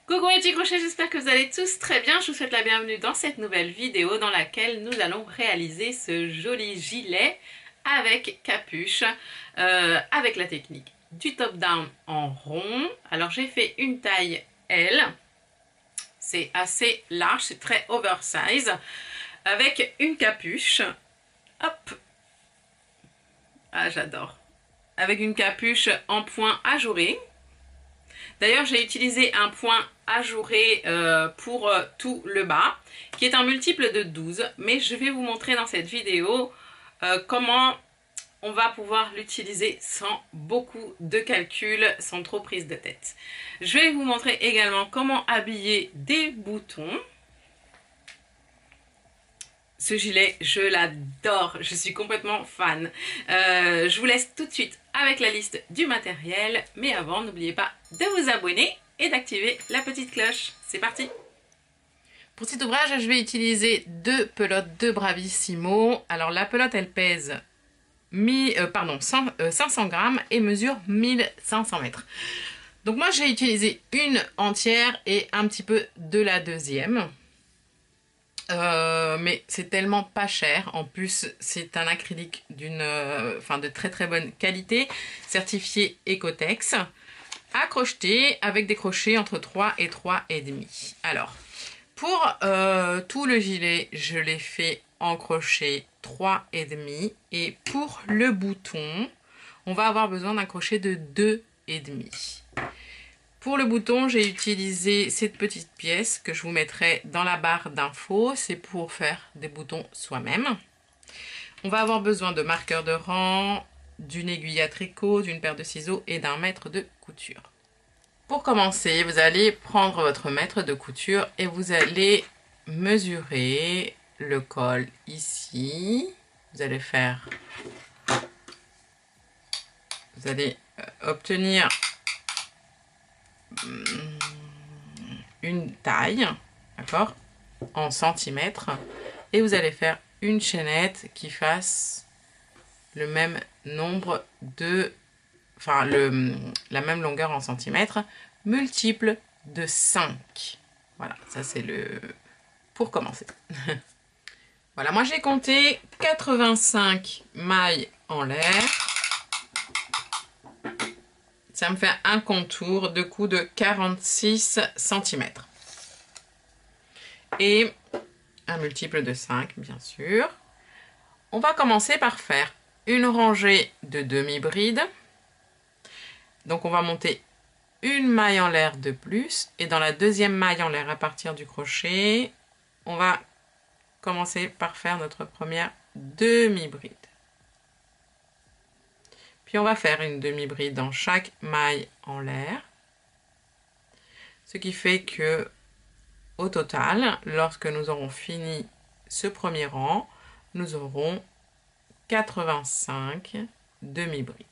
Coucou mes petits crochets, j'espère que vous allez tous très bien. Je vous souhaite la bienvenue dans cette nouvelle vidéo dans laquelle nous allons réaliser ce joli gilet avec capuche, avec la technique du top down en rond. Alors j'ai fait une taille L, c'est assez large, c'est très oversize, avec une capuche. Hop, ah j'adore, avec une capuche en point ajouré. D'ailleurs, j'ai utilisé un point ajouré pour tout le bas, qui est un multiple de 12. Mais je vais vous montrer dans cette vidéo comment on va pouvoir l'utiliser sans beaucoup de calculs, sans trop prise de tête. Je vais vous montrer également comment habiller des boutons. Ce gilet, je l'adore, je suis complètement fan. Je vous laisse tout de suite avec la liste du matériel. Mais avant, n'oubliez pas de vous abonner et d'activer la petite cloche. C'est parti! Pour cet ouvrage, je vais utiliser deux pelotes de Bravissimo. Alors la pelote, elle pèse 500 grammes et mesure 1500 mètres. Donc moi, j'ai utilisé une entière et un petit peu de la deuxième. Mais c'est tellement pas cher. En plus, c'est un acrylique de très très bonne qualité, certifié Ecotex, à crocheter avec des crochets entre 3 et 3,5. Alors, pour tout le gilet, je l'ai fait en crochet 3,5. Et pour le bouton, on va avoir besoin d'un crochet de 2,5. Pour le bouton, j'ai utilisé cette petite pièce que je vous mettrai dans la barre d'infos. C'est pour faire des boutons soi-même. On va avoir besoin de marqueurs de rang, d'une aiguille à tricot, d'une paire de ciseaux et d'un mètre de couture. Pour commencer, vous allez prendre votre mètre de couture et vous allez mesurer le col ici. Vous allez obtenir une taille, d'accord, en centimètres, et vous allez faire une chaînette qui fasse le même nombre de, la même longueur en centimètres, multiple de 5. Voilà, ça c'est pour commencer. Voilà, moi j'ai compté 85 mailles en l'air. Ça me fait un contour de cou de 46 cm. Et un multiple de 5, bien sûr. On va commencer par faire une rangée de demi-bride. Donc on va monter une maille en l'air de plus. Et dans la deuxième maille en l'air, à partir du crochet, on va commencer par faire notre première demi-bride. Puis on va faire une demi-bride dans chaque maille en l'air. Ce qui fait que, au total, lorsque nous aurons fini ce premier rang, nous aurons 85 demi-brides.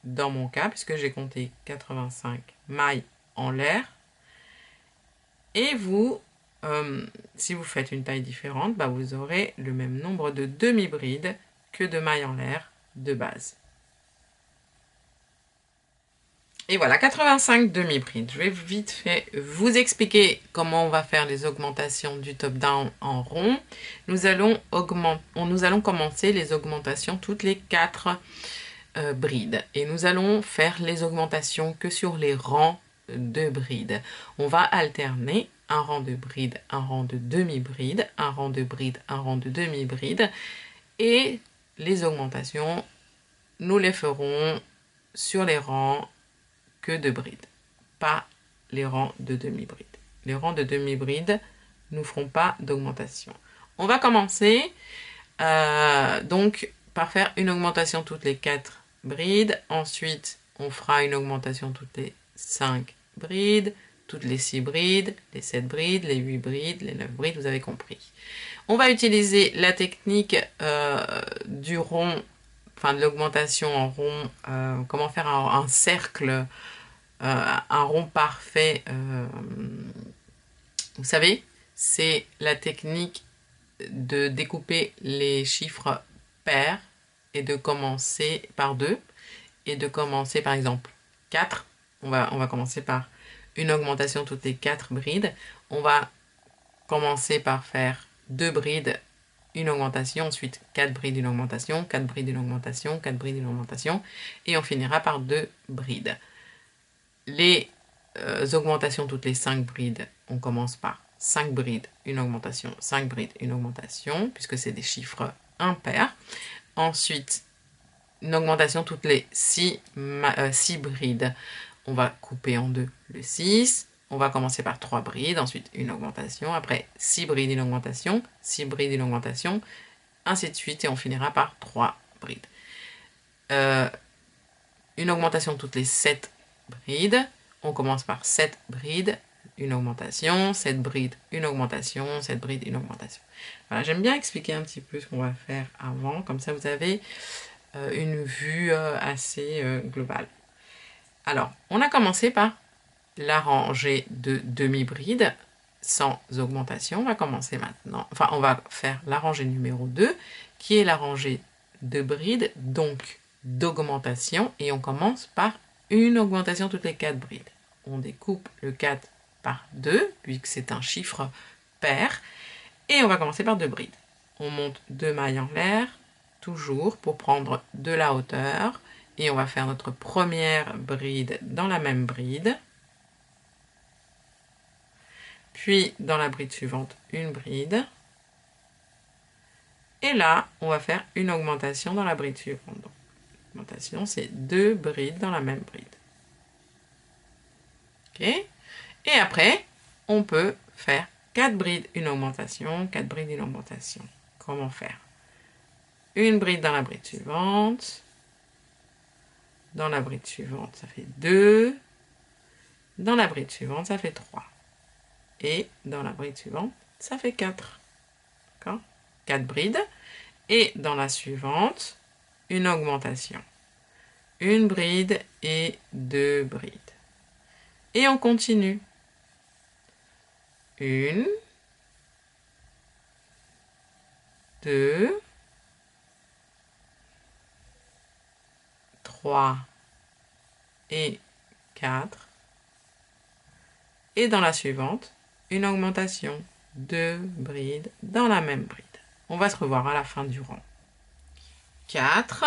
Dans mon cas, puisque j'ai compté 85 mailles en l'air. Et vous, si vous faites une taille différente, vous aurez le même nombre de demi-brides que de mailles en l'air de base. Et voilà, 85 demi-brides. Je vais vite fait vous expliquer comment on va faire les augmentations du top-down en rond. Nous allons commencer les augmentations toutes les 4 brides. Et nous allons faire les augmentations que sur les rangs de brides. On va alterner un rang de bride, un rang de demi-bride, un rang de bride, un rang de demi-bride. Et les augmentations, nous les ferons sur les rangs que de brides, pas les rangs de demi-bride. Les rangs de demi-bride ne feront pas d'augmentation. On va commencer donc par faire une augmentation toutes les 4 brides. Ensuite, on fera une augmentation toutes les 5 brides, toutes les 6 brides, les 7 brides, les 8 brides, les 9 brides, vous avez compris. On va utiliser la technique du rond, de l'augmentation en rond, comment faire un cercle, un rond parfait. Vous savez, c'est la technique de découper les chiffres pairs et de commencer par 2 et de commencer par exemple 4, on va commencer par une augmentation toutes les 4 brides. On va commencer par faire 2 brides, une augmentation, ensuite 4 brides, une augmentation, 4 brides, une augmentation, 4 brides, une augmentation, et on finira par 2 brides. Les augmentations toutes les 5 brides, on commence par 5 brides, une augmentation, 5 brides, une augmentation, puisque c'est des chiffres impairs. Ensuite, une augmentation toutes les 6 brides. On va couper en deux le 6. On va commencer par 3 brides, ensuite une augmentation, après 6 brides, une augmentation, 6 brides, une augmentation, ainsi de suite, et on finira par 3 brides. Une augmentation toutes les 7 brides. On commence par 7 brides, une augmentation, 7 brides, une augmentation, 7 brides, une augmentation. Voilà, j'aime bien expliquer un petit peu ce qu'on va faire avant, comme ça vous avez une vue assez globale. Alors, on a commencé par la rangée de demi-brides sans augmentation. On va commencer maintenant, enfin on va faire la rangée numéro 2, qui est la rangée de brides, donc d'augmentation, et on commence par une augmentation toutes les 4 brides. On découpe le 4 par 2, puisque c'est un chiffre pair, et on va commencer par 2 brides. On monte 2 mailles en l'air, toujours pour prendre de la hauteur, et on va faire notre première bride dans la même bride, puis dans la bride suivante, une bride, et là, on va faire une augmentation dans la bride suivante. Donc, l'augmentation, c'est 2 brides dans la même bride. Ok. Et après, on peut faire 4 brides, une augmentation, 4 brides, une augmentation. Comment faire? Une bride dans la bride suivante. Dans la bride suivante, ça fait 2. Dans la bride suivante, ça fait 3. Et dans la bride suivante, ça fait 4. D'accord? 4 brides. Et dans la suivante, une augmentation. Une bride et 2 brides. Et on continue. 1, 2, 3 et 4. Et dans la suivante, une augmentation, 2 brides dans la même bride. On va se revoir à la fin du rang. 4,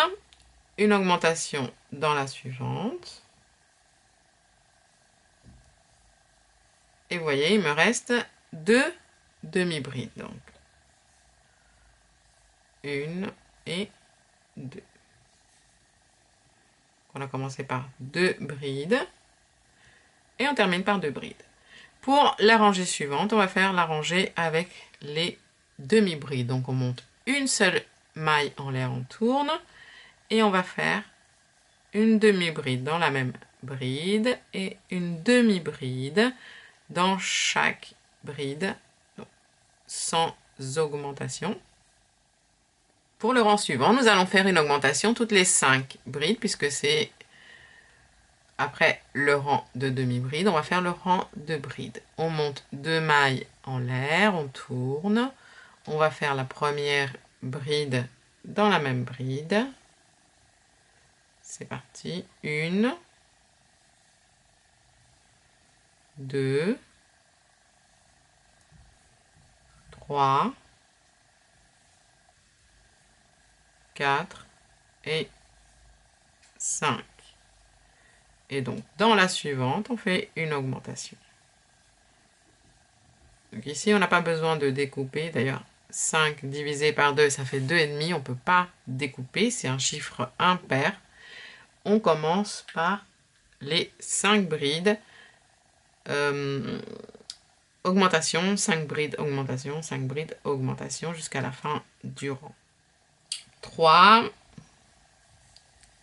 une augmentation dans la suivante. Et vous voyez, il me reste 2 demi-brides. Donc, 1 et 2. On a commencé par 2 brides. Et on termine par 2 brides. Pour la rangée suivante, on va faire la rangée avec les demi-brides. Donc on monte une seule maille en l'air, on tourne. Et on va faire une demi-bride dans la même bride et une demi-bride dans chaque bride sans augmentation. Pour le rang suivant, nous allons faire une augmentation toutes les 5 brides puisque c'est après le rang de demi-bride, on va faire le rang de bride. On monte 2 mailles en l'air, on tourne. On va faire la première bride dans la même bride. C'est parti. 1, 2, 3, 4 et 5. Et donc, dans la suivante, on fait une augmentation. Donc ici, on n'a pas besoin de découper. D'ailleurs, 5 divisé par 2, ça fait 2,5. On ne peut pas découper, c'est un chiffre impair. On commence par les 5 brides. Augmentation, 5 brides, augmentation, 5 brides, augmentation, jusqu'à la fin du rang. 3,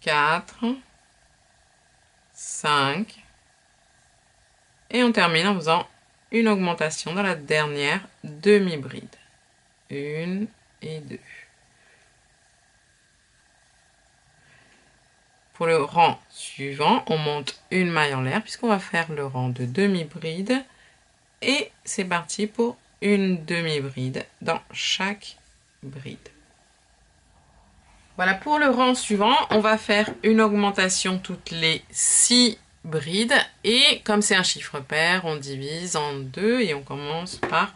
4, 5. Et on termine en faisant une augmentation dans la dernière demi-bride. 1 et 2. Pour le rang suivant, on monte une maille en l'air puisqu'on va faire le rang de demi-bride. Et c'est parti pour une demi-bride dans chaque bride. Voilà, pour le rang suivant, on va faire une augmentation toutes les 6 brides. Et comme c'est un chiffre pair, on divise en 2 et on commence par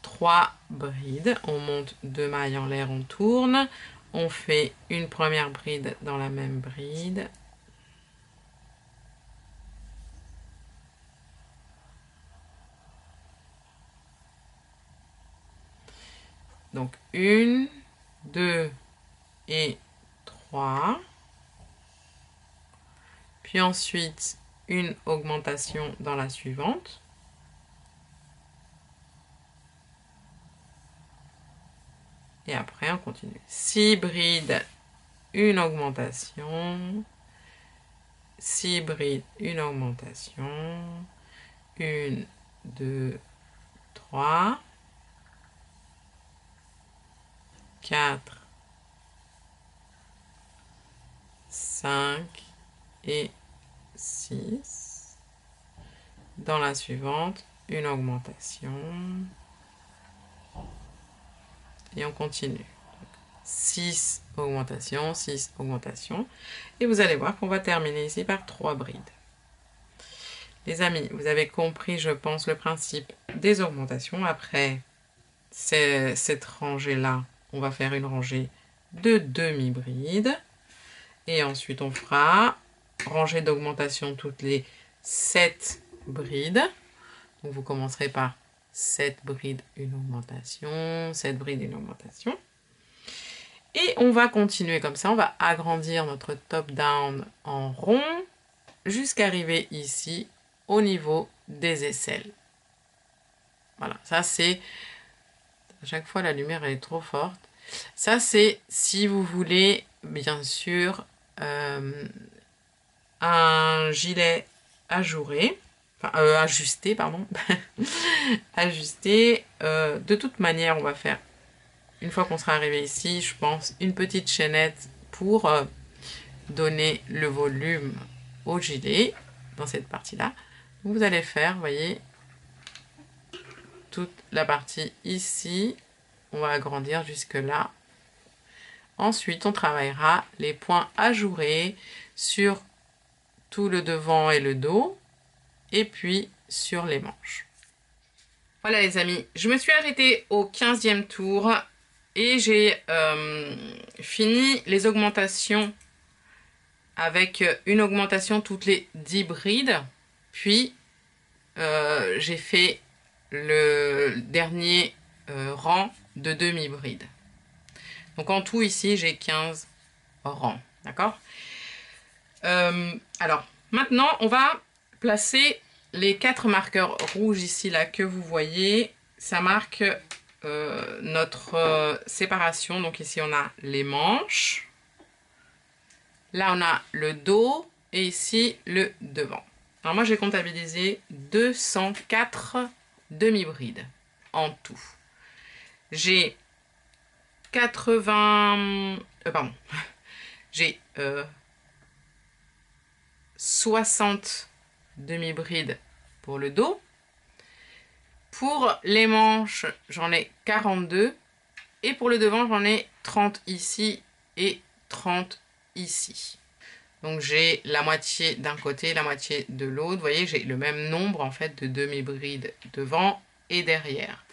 3 brides. On monte 2 mailles en l'air, on tourne. On fait une première bride dans la même bride. Donc 1, 2 et 3. Puis ensuite, une augmentation dans la suivante. Et après, on continue. 6 brides, une augmentation. 6 brides, une augmentation. 1, 2, 3. 4, 5 et 6. Dans la suivante, une augmentation. Et on continue. 6 augmentations, 6 augmentations. Et vous allez voir qu'on va terminer ici par 3 brides. Les amis, vous avez compris, je pense, le principe des augmentations. Après cette rangée-là, on va faire une rangée de demi-brides. Et ensuite, on fera rangée d'augmentation toutes les 7 brides. Donc, vous commencerez par 7 brides, une augmentation, 7 brides, une augmentation. Et on va continuer comme ça. On va agrandir notre top-down en rond jusqu'à arriver ici au niveau des aisselles. Voilà, ça c'est... À chaque fois, la lumière elle est trop forte. Ça, c'est si vous voulez, bien sûr, un gilet ajouré, enfin, ajusté, pardon. Ajusté. De toute manière, on va faire, une fois qu'on sera arrivé ici, je pense, une petite chaînette pour donner le volume au gilet, dans cette partie-là. Vous allez faire, vous voyez, toute la partie ici. On va agrandir jusque là. Ensuite, on travaillera les points ajourés sur tout le devant et le dos. Et puis sur les manches. Voilà les amis, je me suis arrêtée au 15e tour. Et j'ai fini les augmentations avec une augmentation toutes les 10 brides. Puis, j'ai fait le dernier rang de demi-bride. Donc en tout ici, j'ai 15 rangs. D'accord? Alors, maintenant, on va placer les 4 marqueurs rouges ici, là, que vous voyez. Ça marque notre séparation. Donc ici, on a les manches. Là, on a le dos. Et ici, le devant. Alors moi, j'ai comptabilisé 204 demi-brides en tout. J'ai 80... pardon. J'ai 60 demi-brides pour le dos. Pour les manches, j'en ai 42. Et pour le devant, j'en ai 30 ici et 30 ici. Donc j'ai la moitié d'un côté, la moitié de l'autre. Vous voyez, j'ai le même nombre en fait de demi-brides devant et derrière.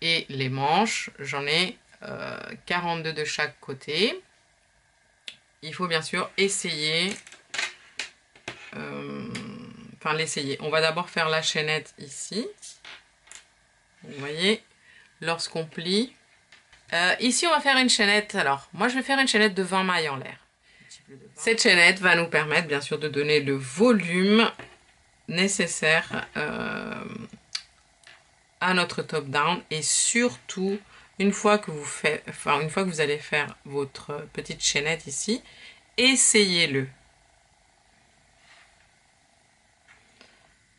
Et les manches, j'en ai 42 de chaque côté. Il faut bien sûr essayer, enfin l'essayer. On va d'abord faire la chaînette ici. Vous voyez, lorsqu'on plie. Ici, on va faire une chaînette. Alors, moi, je vais faire une chaînette de 20 mailles en l'air. Cette chaînette va nous permettre, bien sûr, de donner le volume nécessaire à notre top down. Et surtout, une fois que vous allez faire votre petite chaînette ici, essayez-le.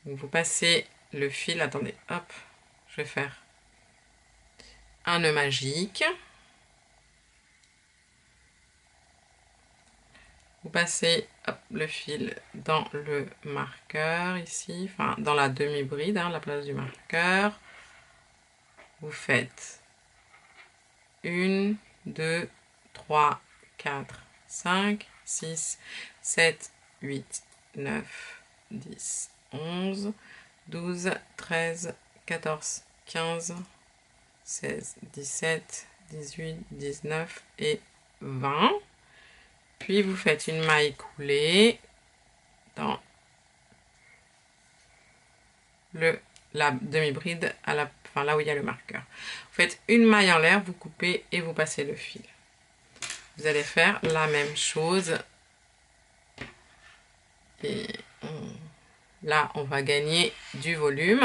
Vous passez le fil. Attendez, hop, je vais faire un nœud magique. Vous passez hop, le fil dans le marqueur ici, enfin dans la demi-bride, la place du marqueur. Vous faites 1, 2, 3, 4, 5, 6, 7, 8, 9, 10, 11, 12, 13, 14, 15, 16, 17, 18, 19 et 20. Puis vous faites une maille coulée dans la demi-bride à la fin, là où il y a le marqueur. Vous faites une maille en l'air, vous coupez et vous passez le fil. Vous allez faire la même chose. Et là, on va gagner du volume.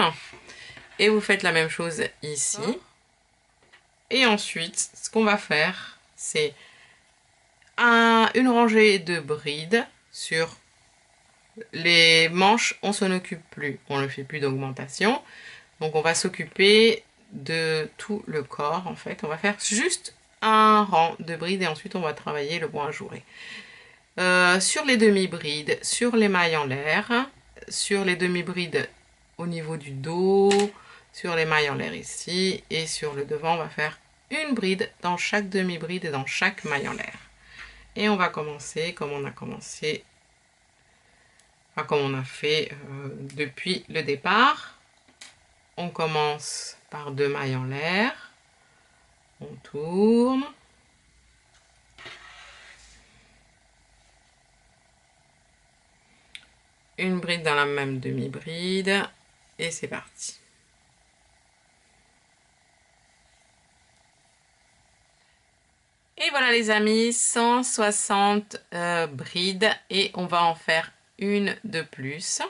Et vous faites la même chose ici. Et ensuite, ce qu'on va faire, c'est une rangée de brides sur les manches. On s'en occupe plus, on ne fait plus d'augmentation. Donc on va s'occuper de tout le corps en fait. On va faire juste un rang de brides et ensuite on va travailler le point ajouré. Sur les demi-brides, sur les mailles en l'air, sur les demi-brides au niveau du dos, sur les mailles en l'air ici et sur le devant, on va faire une bride dans chaque demi-bride et dans chaque maille en l'air. Et on va commencer comme on a commencé, enfin, comme on a fait depuis le départ. On commence par 2 mailles en l'air, on tourne, une bride dans la même demi-bride et c'est parti. Et voilà les amis, 160 brides et on va en faire une de plus.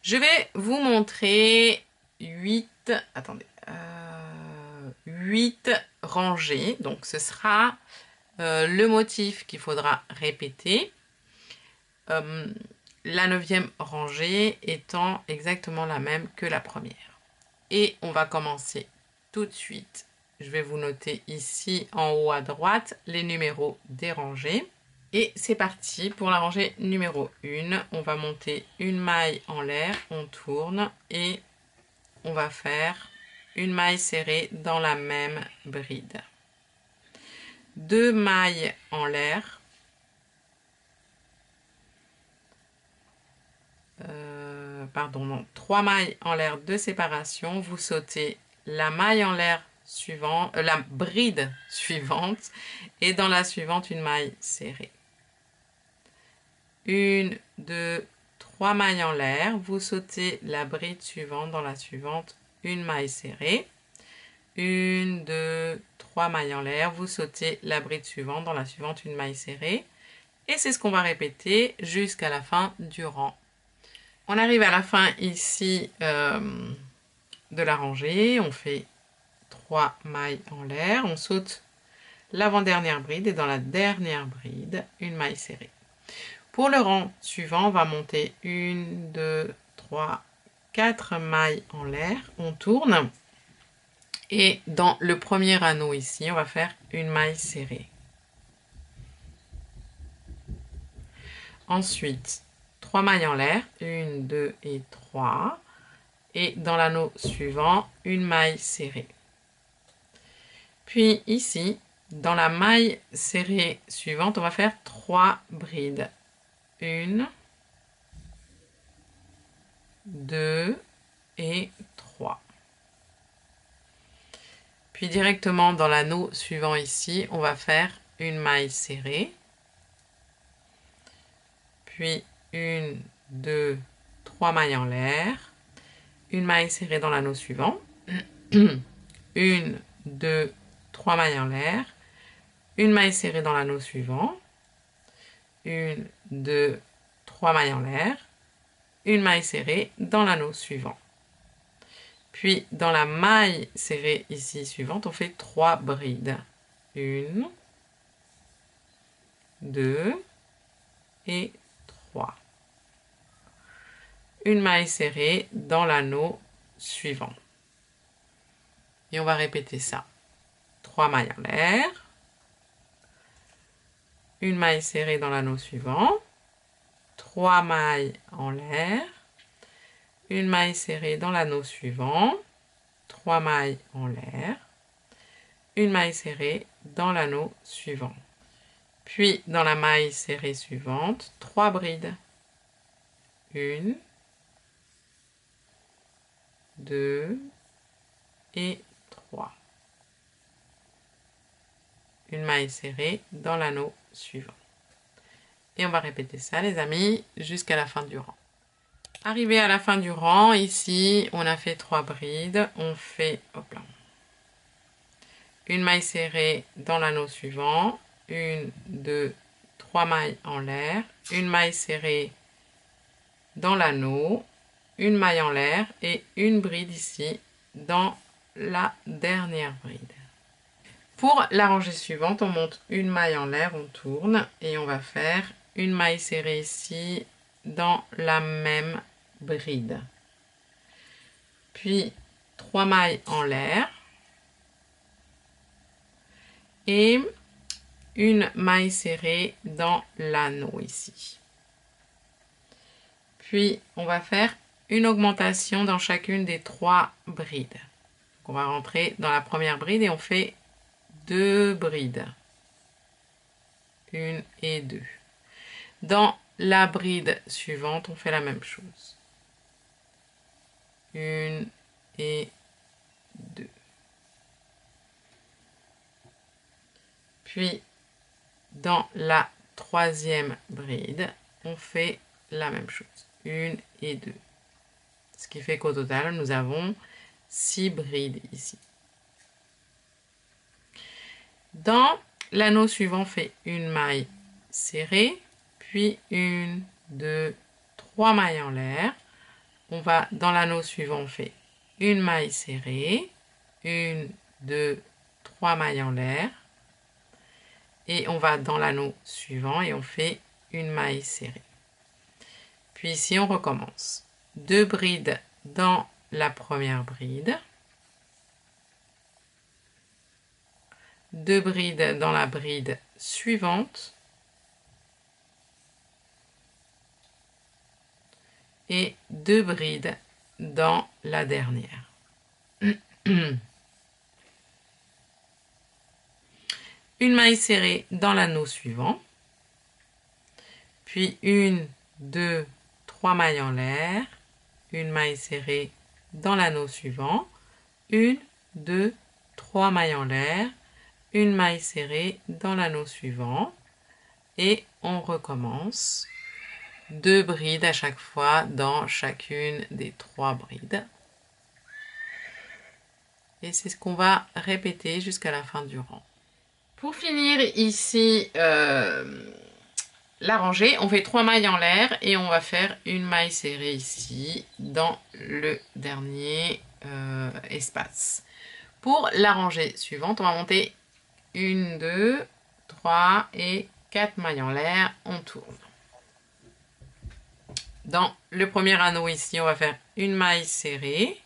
Je vais vous montrer 8 rangées. Donc ce sera le motif qu'il faudra répéter. La 9e rangée étant exactement la même que la première. Et on va commencer tout de suite. Je vais vous noter ici en haut à droite les numéros des rangées. Et c'est parti pour la rangée numéro 1. On va monter une maille en l'air, on tourne et on va faire une maille serrée dans la même bride. 2 mailles en l'air. Pardon, non, 3 mailles en l'air de séparation. Vous sautez la maille en l'air suivante, la bride suivante et dans la suivante une maille serrée. 1, 2, 3 mailles en l'air, vous sautez la bride suivante, dans la suivante, une maille serrée. 1, 2, 3 mailles en l'air, vous sautez la bride suivante, dans la suivante, une maille serrée. Et c'est ce qu'on va répéter jusqu'à la fin du rang. On arrive à la fin ici de la rangée, on fait 3 mailles en l'air, on saute l'avant-dernière bride et dans la dernière bride, une maille serrée. Pour le rang suivant, on va monter 1, 2, 3, 4 mailles en l'air. On tourne. Et dans le premier anneau ici, on va faire une maille serrée. Ensuite, 3 mailles en l'air. 1, 2 et 3. Et dans l'anneau suivant, une maille serrée. Puis ici, dans la maille serrée suivante, on va faire 3 brides. 1, 2 et 3. Puis directement dans l'anneau suivant ici, on va faire une maille serrée. Puis 1, 2, 3 mailles en l'air. Une maille serrée dans l'anneau suivant. 1, 2, 3 mailles en l'air. Une maille serrée dans l'anneau suivant. 1, 2, 3 mailles en l'air. Une maille serrée dans l'anneau suivant. Puis dans la maille serrée ici suivante, on fait 3 brides. 1, 2 et 3. Une maille serrée dans l'anneau suivant. Et on va répéter ça. 3 mailles en l'air. Une maille serrée dans l'anneau suivant. 3 mailles en l'air. Une maille serrée dans l'anneau suivant. 3 mailles en l'air, une maille serrée dans l'anneau suivant. Puis dans la maille serrée suivante, 3 brides. 1, 2 et 3. Une maille serrée dans l'anneau suivant. Et on va répéter ça les amis jusqu'à la fin du rang. Arrivé à la fin du rang, ici on a fait 3 brides, on fait hop là, une maille serrée dans l'anneau suivant, 1, 2, 3 mailles en l'air, une maille serrée dans l'anneau, une maille en l'air et une bride ici dans la dernière bride. Pour la rangée suivante, on monte une maille en l'air, on tourne et on va faire une maille serrée ici dans la même bride. Puis 3 mailles en l'air et une maille serrée dans l'anneau ici. Puis on va faire une augmentation dans chacune des 3 brides. Donc, on va rentrer dans la première bride et on fait 2 brides. 1 et 2. Dans la bride suivante, on fait la même chose. 1 et 2. Puis, dans la troisième bride, on fait la même chose. 1 et 2. Ce qui fait qu'au total, nous avons 6 brides ici. Dans l'anneau suivant, on fait une maille serrée, puis 1, 2, 3 mailles en l'air. On va dans l'anneau suivant, on fait une maille serrée, 1, 2, 3 mailles en l'air. Et on va dans l'anneau suivant et on fait une maille serrée. Puis ici, on recommence. 2 brides dans la première bride. 2 brides dans la bride suivante. Et 2 brides dans la dernière. Une maille serrée dans l'anneau suivant. Puis 1, 2, 3 mailles en l'air. Une maille serrée dans l'anneau suivant. 1, 2, 3 mailles en l'air. Une maille serrée dans l'anneau suivant. Et on recommence. 2 brides à chaque fois dans chacune des 3 brides. Et c'est ce qu'on va répéter jusqu'à la fin du rang. Pour finir ici la rangée, on fait 3 mailles en l'air et on va faire une maille serrée ici dans le dernier espace. Pour la rangée suivante, on va monter 1, 2, 3 et 4 mailles en l'air, on tourne. Dans le premier anneau ici, on va faire une maille serrée.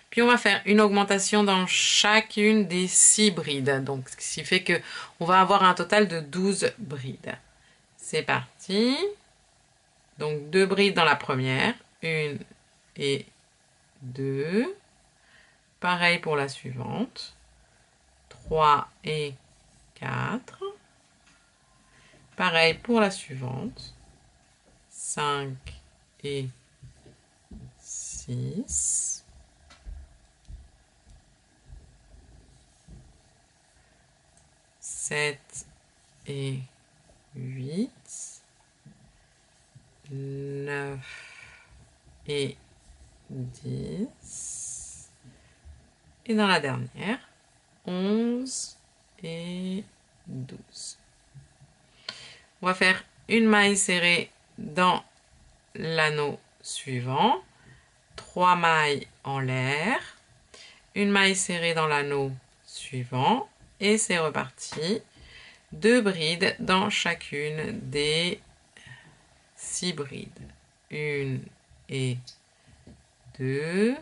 Puis on va faire une augmentation dans chacune des 6 brides. Donc ce qui fait qu'on va avoir un total de 12 brides. C'est parti. Donc 2 brides dans la première. 1 et 2. Pareil pour la suivante. 3 et 4. Pareil pour la suivante. 5 et 6. 7 et 8. 9 et 10. Et dans la dernière, 11 et 12. On va faire une maille serrée dans l'anneau suivant, 3 mailles en l'air, une maille serrée dans l'anneau suivant, et c'est reparti. 2 brides dans chacune des 6 brides. 1 et 2.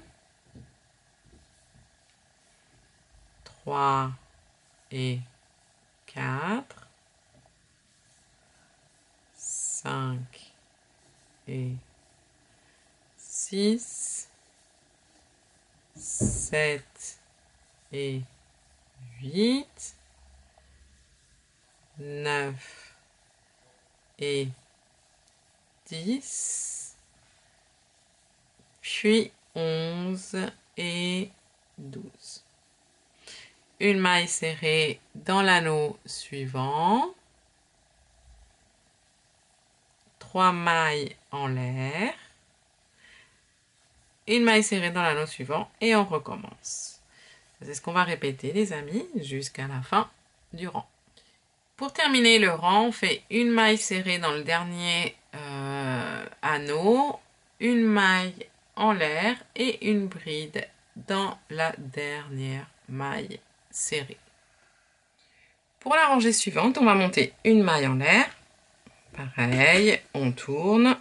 3 et 4. 5 et 6. 7 et 8, 9 et 10, puis 11 et 12. Une maille serrée dans l'anneau suivant, 3 mailles en l'air, une maille serrée dans l'anneau suivant et on recommence. C'est ce qu'on va répéter les amis jusqu'à la fin du rang. Pour terminer le rang, on fait une maille serrée dans le dernier anneau, une maille en l'air et une bride dans la dernière maille serrée. Pour la rangée suivante, on va monter une maille en l'air. Pareil, on tourne.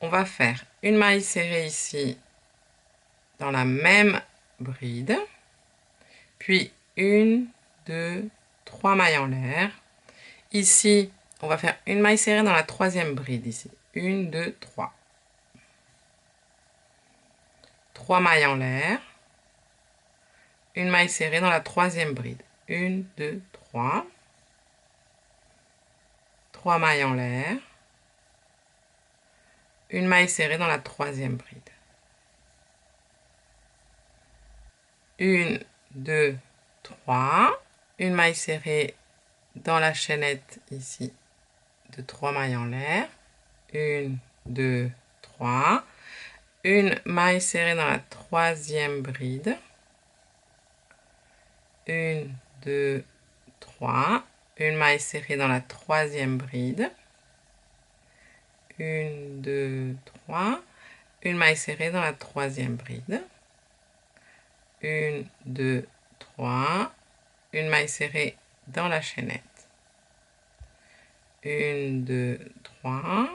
On va faire une maille serrée ici dans la même bride. Puis une, deux, trois mailles en l'air. Ici, on va faire une maille serrée dans la troisième bride ici. 1, 2, 3. 3 mailles en l'air. Une maille serrée dans la troisième bride. 1, 2, 3. 3 mailles en l'air. Une maille serrée dans la troisième bride. 1, 2, 3. Une maille serrée dans la chaînette ici de 3 mailles en l'air. 1, 2, 3. Une maille serrée dans la troisième bride. 1, 2, 3. Une maille serrée dans la troisième bride. 1, 2, 3. Une maille serrée dans la troisième bride. 1, 2, 3. Une maille serrée dans la chaînette. 1, 2, 3.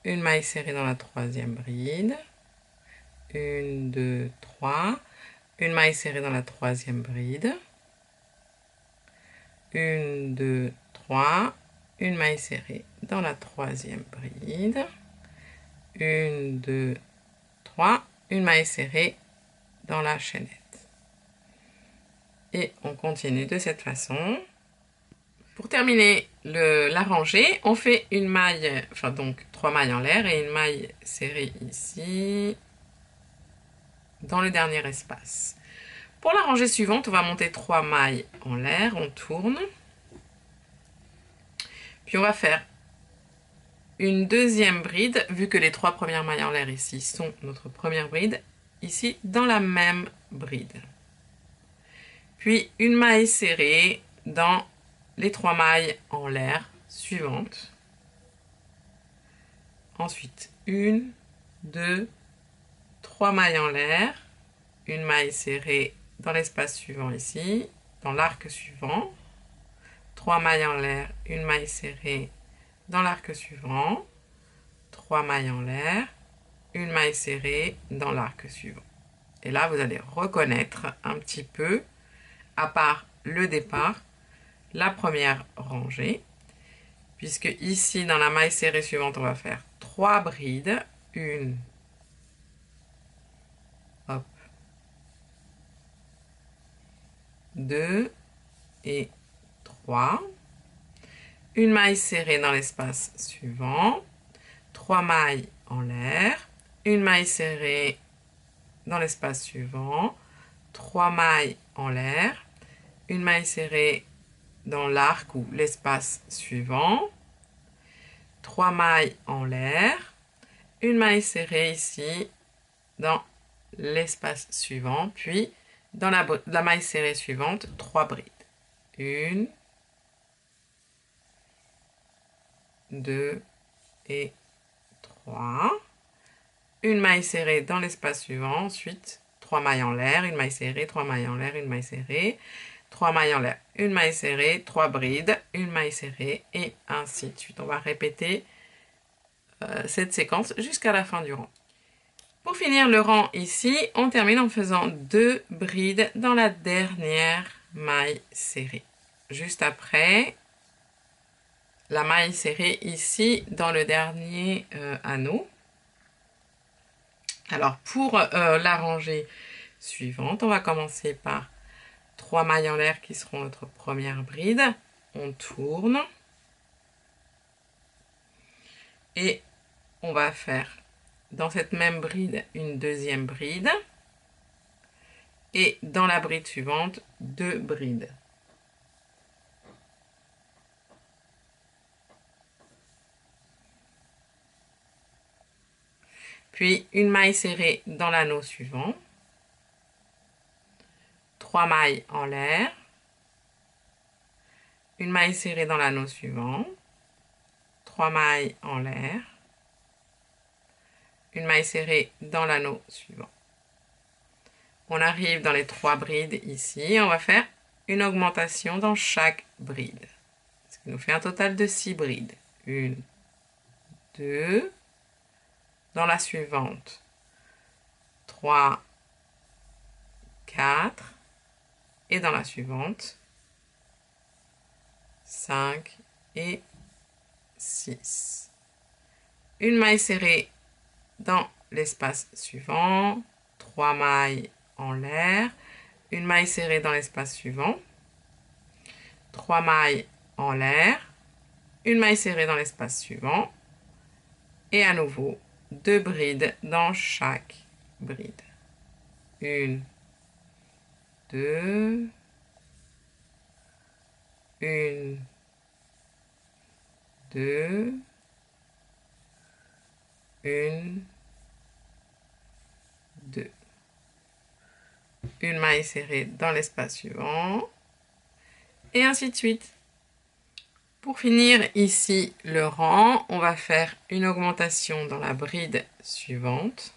Une maille serrée dans la troisième bride. 1, 2, 3. Une maille serrée dans la troisième bride. 1, 2, 3. Une maille serrée dans la troisième bride. 1, 2, 3. Une maille serrée dans la chaînette. Et on continue de cette façon. Pour terminer la rangée, on fait une maille, enfin donc 3 mailles en l'air et une maille serrée ici, dans le dernier espace. Pour la rangée suivante, on va monter 3 mailles en l'air, on tourne. Puis on va faire une deuxième bride, vu que les 3 premières mailles en l'air ici sont notre première bride, ici dans la même bride. Puis une maille serrée dans les 3 mailles en l'air suivantes. Ensuite, 1, 2, 3 mailles en l'air, une maille serrée dans l'espace suivant ici, dans l'arc suivant, 3 mailles en l'air, une maille serrée dans l'arc suivant, 3 mailles en l'air, une maille serrée dans l'arc suivant. Et là, vous allez reconnaître un petit peu, à part le départ, la première rangée, puisque ici, dans la maille serrée suivante, on va faire 3 brides, 1, hop, 2 et 3, une maille serrée dans l'espace suivant, 3 mailles en l'air, une maille serrée dans l'espace suivant, 3 mailles en l'air, une maille serrée dans l'arc ou l'espace suivant, 3 mailles en l'air, une maille serrée ici dans l'espace suivant, puis dans la maille serrée suivante, 3 brides. 1, 2 et 3. Une maille serrée dans l'espace suivant, ensuite 3 mailles en l'air, une maille serrée, 3 mailles en l'air, une maille serrée, 3 mailles en l'air, une maille serrée, 3 brides, une maille serrée et ainsi de suite. On va répéter cette séquence jusqu'à la fin du rang. Pour finir le rang ici, on termine en faisant 2 brides dans la dernière maille serrée. Juste après la maille serrée ici dans le dernier anneau. Alors pour la rangée suivante. On va commencer par 3 mailles en l'air qui seront notre première bride. On tourne. Et on va faire dans cette même bride une deuxième bride. Et dans la bride suivante, 2 brides. Puis une maille serrée dans l'anneau suivant. 3 mailles en l'air. Une maille serrée dans l'anneau suivant. 3 mailles en l'air. Une maille serrée dans l'anneau suivant. On arrive dans les 3 brides ici. On va faire une augmentation dans chaque bride. Ce qui nous fait un total de 6 brides. 1, 2, dans la suivante, 3, 4, et dans la suivante, 5 et 6. Une maille serrée dans l'espace suivant, 3 mailles en l'air, une maille serrée dans l'espace suivant, 3 mailles en l'air, une maille serrée dans l'espace suivant, et à nouveau 2 brides dans chaque bride. 1, 2, 1, 2, 1, 2. Une maille serrée dans l'espace suivant, et ainsi de suite. Pour finir ici le rang, on va faire une augmentation dans la bride suivante.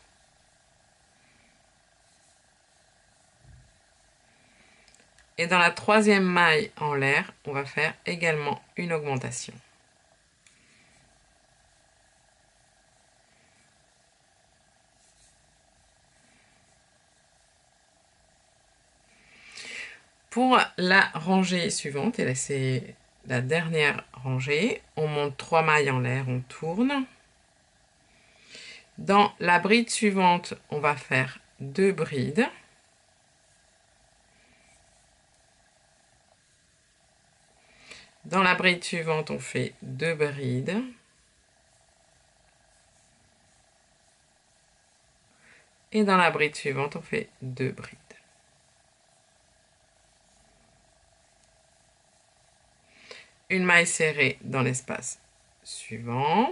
Et dans la troisième maille en l'air, on va faire également une augmentation. Pour la rangée suivante, et là c'est la dernière rangée, on monte 3 mailles en l'air, on tourne. Dans la bride suivante, on va faire 2 brides. Dans la bride suivante, on fait 2 brides. Et dans la bride suivante, on fait 2 brides. Une maille serrée dans l'espace suivant.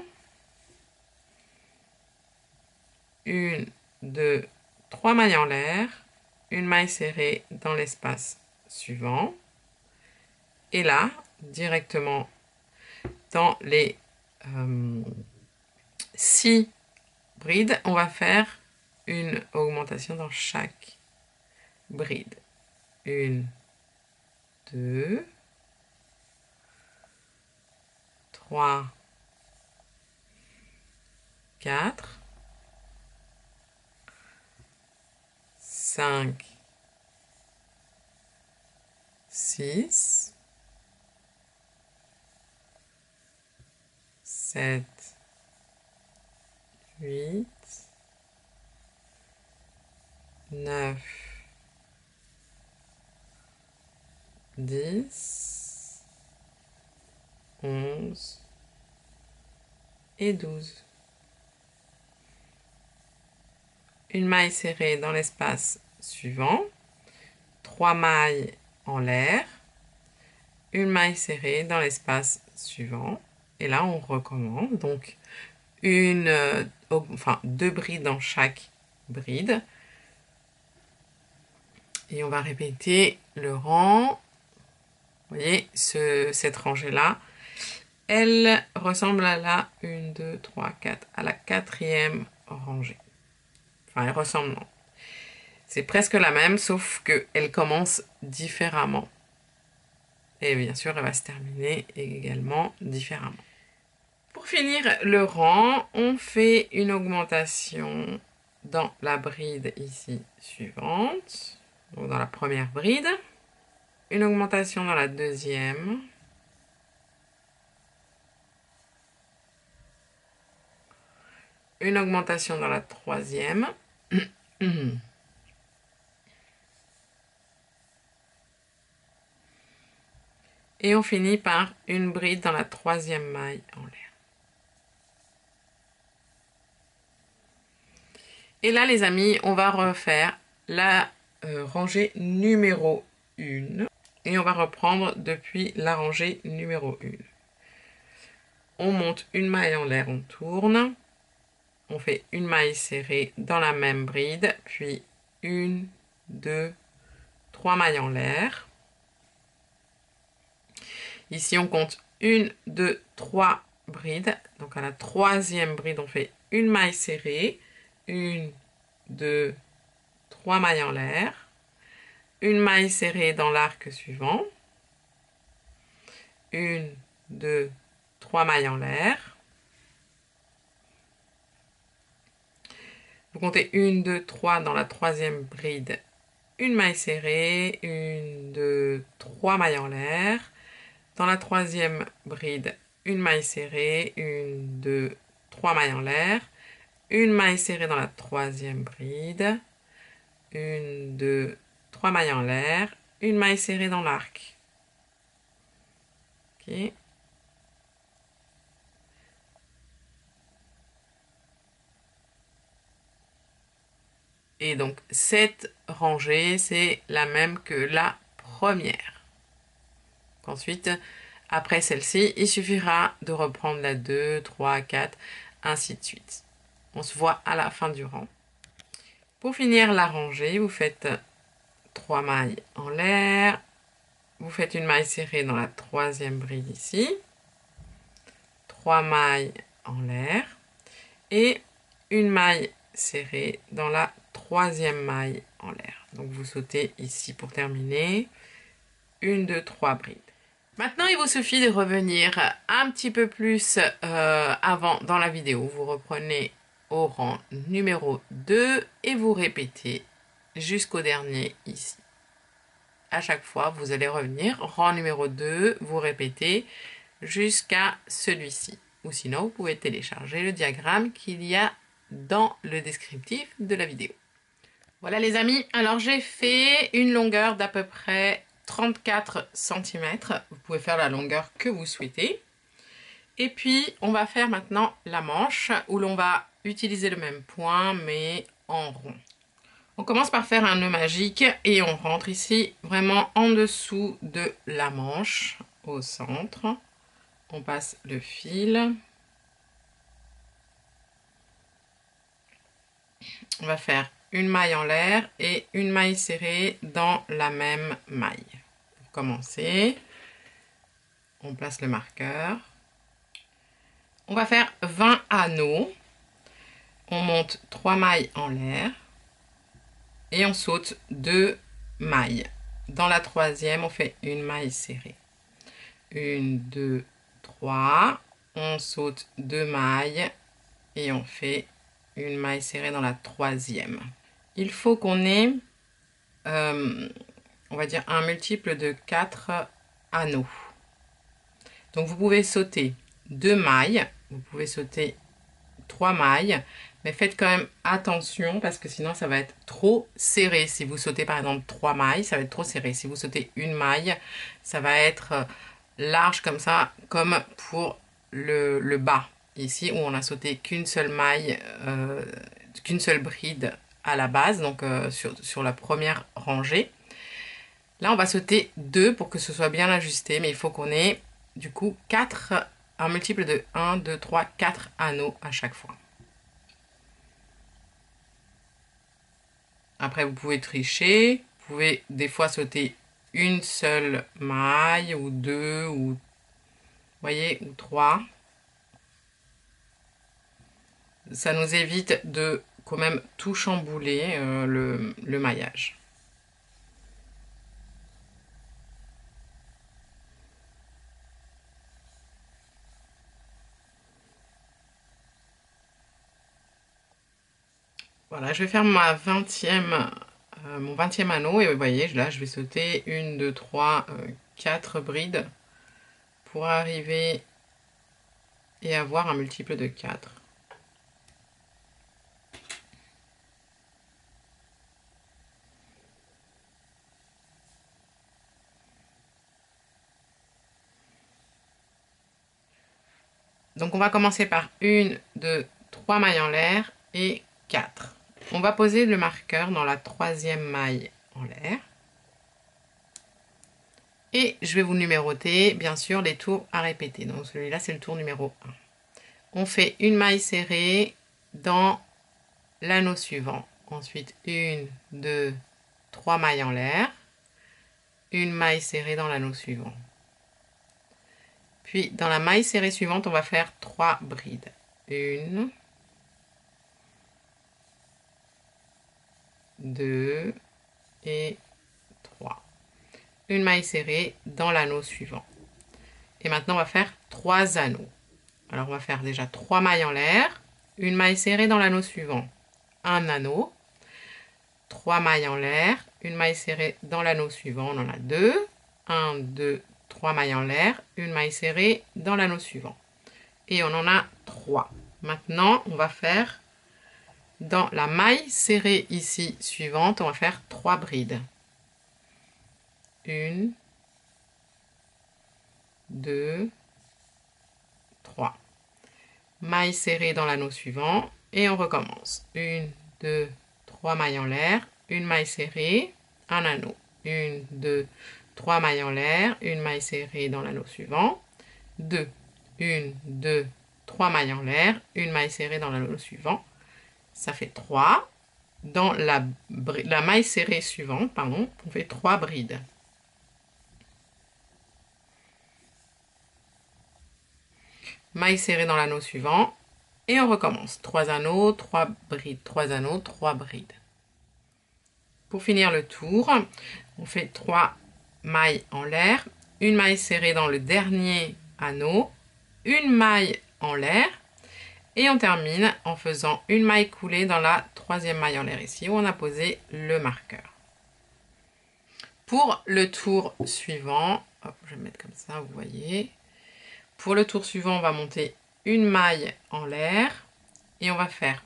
1, 2, 3 mailles en l'air. Une maille serrée dans l'espace suivant. Et là, directement dans les 6 brides, on va faire une augmentation dans chaque bride. 1, 2, 3, 4, 5, 6, 7, 8, 9, 10, 11 et 12. Une maille serrée dans l'espace suivant, 3 mailles en l'air, une maille serrée dans l'espace suivant, et là on recommence. Donc enfin 2 brides dans chaque bride. Et on va répéter le rang. Vous voyez, cette rangée-là, elle ressemble à la 1, 2, 3, 4, à la 4e rangée. Enfin, elle ressemble, non. C'est presque la même, sauf qu'elle commence différemment. Et bien sûr, elle va se terminer également différemment. Pour finir le rang, on fait une augmentation dans la bride ici suivante. Donc dans la première bride. Une augmentation dans la deuxième. Une augmentation dans la troisième. Et on finit par une bride dans la troisième maille en l'air. Et là, les amis, on va refaire la rangée numéro 1. Et on va reprendre depuis la rangée numéro 1. On monte une maille en l'air, on tourne. On fait une maille serrée dans la même bride, puis 1, 2, 3 mailles en l'air. Ici, on compte 1, 2, 3 brides. Donc, à la troisième bride, on fait une maille serrée, 1, 2, 3 mailles en l'air, une maille serrée dans l'arc suivant, 1, 2, 3 mailles en l'air. Vous comptez 1, 2, 3 dans la troisième bride, une maille serrée, 1, 2, 3 mailles en l'air. Dans la troisième bride, une maille serrée, 1, 2, 3 mailles en l'air, une maille serrée dans la troisième bride, 1, 2, 3 mailles en l'air, une maille serrée dans l'arc. Ok. Et donc, cette rangée, c'est la même que la première. Ensuite, après celle-ci, il suffira de reprendre la 2, 3, 4, ainsi de suite. On se voit à la fin du rang. Pour finir la rangée, vous faites 3 mailles en l'air. Vous faites une maille serrée dans la troisième bride ici. 3 mailles en l'air. Et une maille serrée dans la troisième maille en l'air. Donc vous sautez ici pour terminer. 1, 2, 3 brides. Maintenant, il vous suffit de revenir un petit peu plus avant dans la vidéo. Vous reprenez au rang numéro 2 et vous répétez jusqu'au dernier ici. À chaque fois, vous allez revenir, rang numéro 2, vous répétez jusqu'à celui-ci. Ou sinon, vous pouvez télécharger le diagramme qu'il y a dans le descriptif de la vidéo. Voilà les amis, alors j'ai fait une longueur d'à peu près 34 cm. Vous pouvez faire la longueur que vous souhaitez. Et puis, on va faire maintenant la manche où l'on va utiliser le même point mais en rond. On commence par faire un nœud magique et on rentre ici vraiment en dessous de la manche au centre. On passe le fil. On va faire une maille en l'air et une maille serrée dans la même maille. Pour commencer, on place le marqueur. On va faire 20 anneaux. On monte 3 mailles en l'air et on saute 2 mailles. Dans la troisième, on fait une maille serrée. 1, 2, 3. On saute 2 mailles et on fait une maille serrée dans la troisième. Il faut qu'on ait, on va dire, un multiple de 4 anneaux. Donc vous pouvez sauter 2 mailles, vous pouvez sauter 3 mailles, mais faites quand même attention parce que sinon ça va être trop serré. Si vous sautez par exemple 3 mailles, ça va être trop serré. Si vous sautez une maille, ça va être large comme ça, comme pour le bas. Ici où on a sauté qu'une seule maille, qu'une seule bride à la base, donc sur la première rangée. Là, on va sauter 2 pour que ce soit bien ajusté, mais il faut qu'on ait du coup 4, un multiple de 1, 2, 3, 4 anneaux à chaque fois. Après, vous pouvez tricher, vous pouvez des fois sauter une seule maille ou 2 ou voyez, ou 3. Ça nous évite de quand même tout chambouler le maillage. Voilà, je vais faire mon 20e anneau et vous voyez, là je vais sauter 1, 2, 3, 4 brides pour arriver et avoir un multiple de 4. Donc on va commencer par 1, 2, 3 mailles en l'air et 4. On va poser le marqueur dans la troisième maille en l'air. Et je vais vous numéroter, bien sûr, les tours à répéter. Donc celui-là, c'est le tour numéro 1. On fait une maille serrée dans l'anneau suivant. Ensuite, 1, 2, 3 mailles en l'air. Une maille serrée dans l'anneau suivant. Puis, dans la maille serrée suivante, on va faire 3 brides. 1, 2 et 3. Une maille serrée dans l'anneau suivant. Et maintenant, on va faire 3 anneaux. Alors, on va faire déjà 3 mailles en l'air, une maille serrée dans l'anneau suivant, un anneau, 3 mailles en l'air, une maille serrée dans l'anneau suivant, on en a 2, 1, 2, 3 mailles en l'air, une maille serrée dans l'anneau suivant. Et on en a 3. Maintenant, on va faire, dans la maille serrée ici suivante, on va faire 3 brides. 1, 2, 3. Maille serrée dans l'anneau suivant et on recommence. 1, 2, 3 mailles en l'air, une maille serrée, un anneau. 1, 2, 3 mailles en l'air, une maille serrée dans l'anneau suivant. 2, 1, 2, 3 mailles en l'air, une maille serrée dans l'anneau suivant. Ça fait 3. Dans la maille serrée suivante, on fait 3 brides. Maille serrée dans l'anneau suivant et on recommence. 3 anneaux, 3 brides, 3 anneaux, 3 brides. Pour finir le tour, on fait 3 mailles en l'air, une maille serrée dans le dernier anneau, une maille en l'air et on termine en faisant une maille coulée dans la troisième maille en l'air ici où on a posé le marqueur. Pour le tour suivant, hop, je vais me mettre comme ça, vous voyez. Pour le tour suivant, on va monter une maille en l'air et on va faire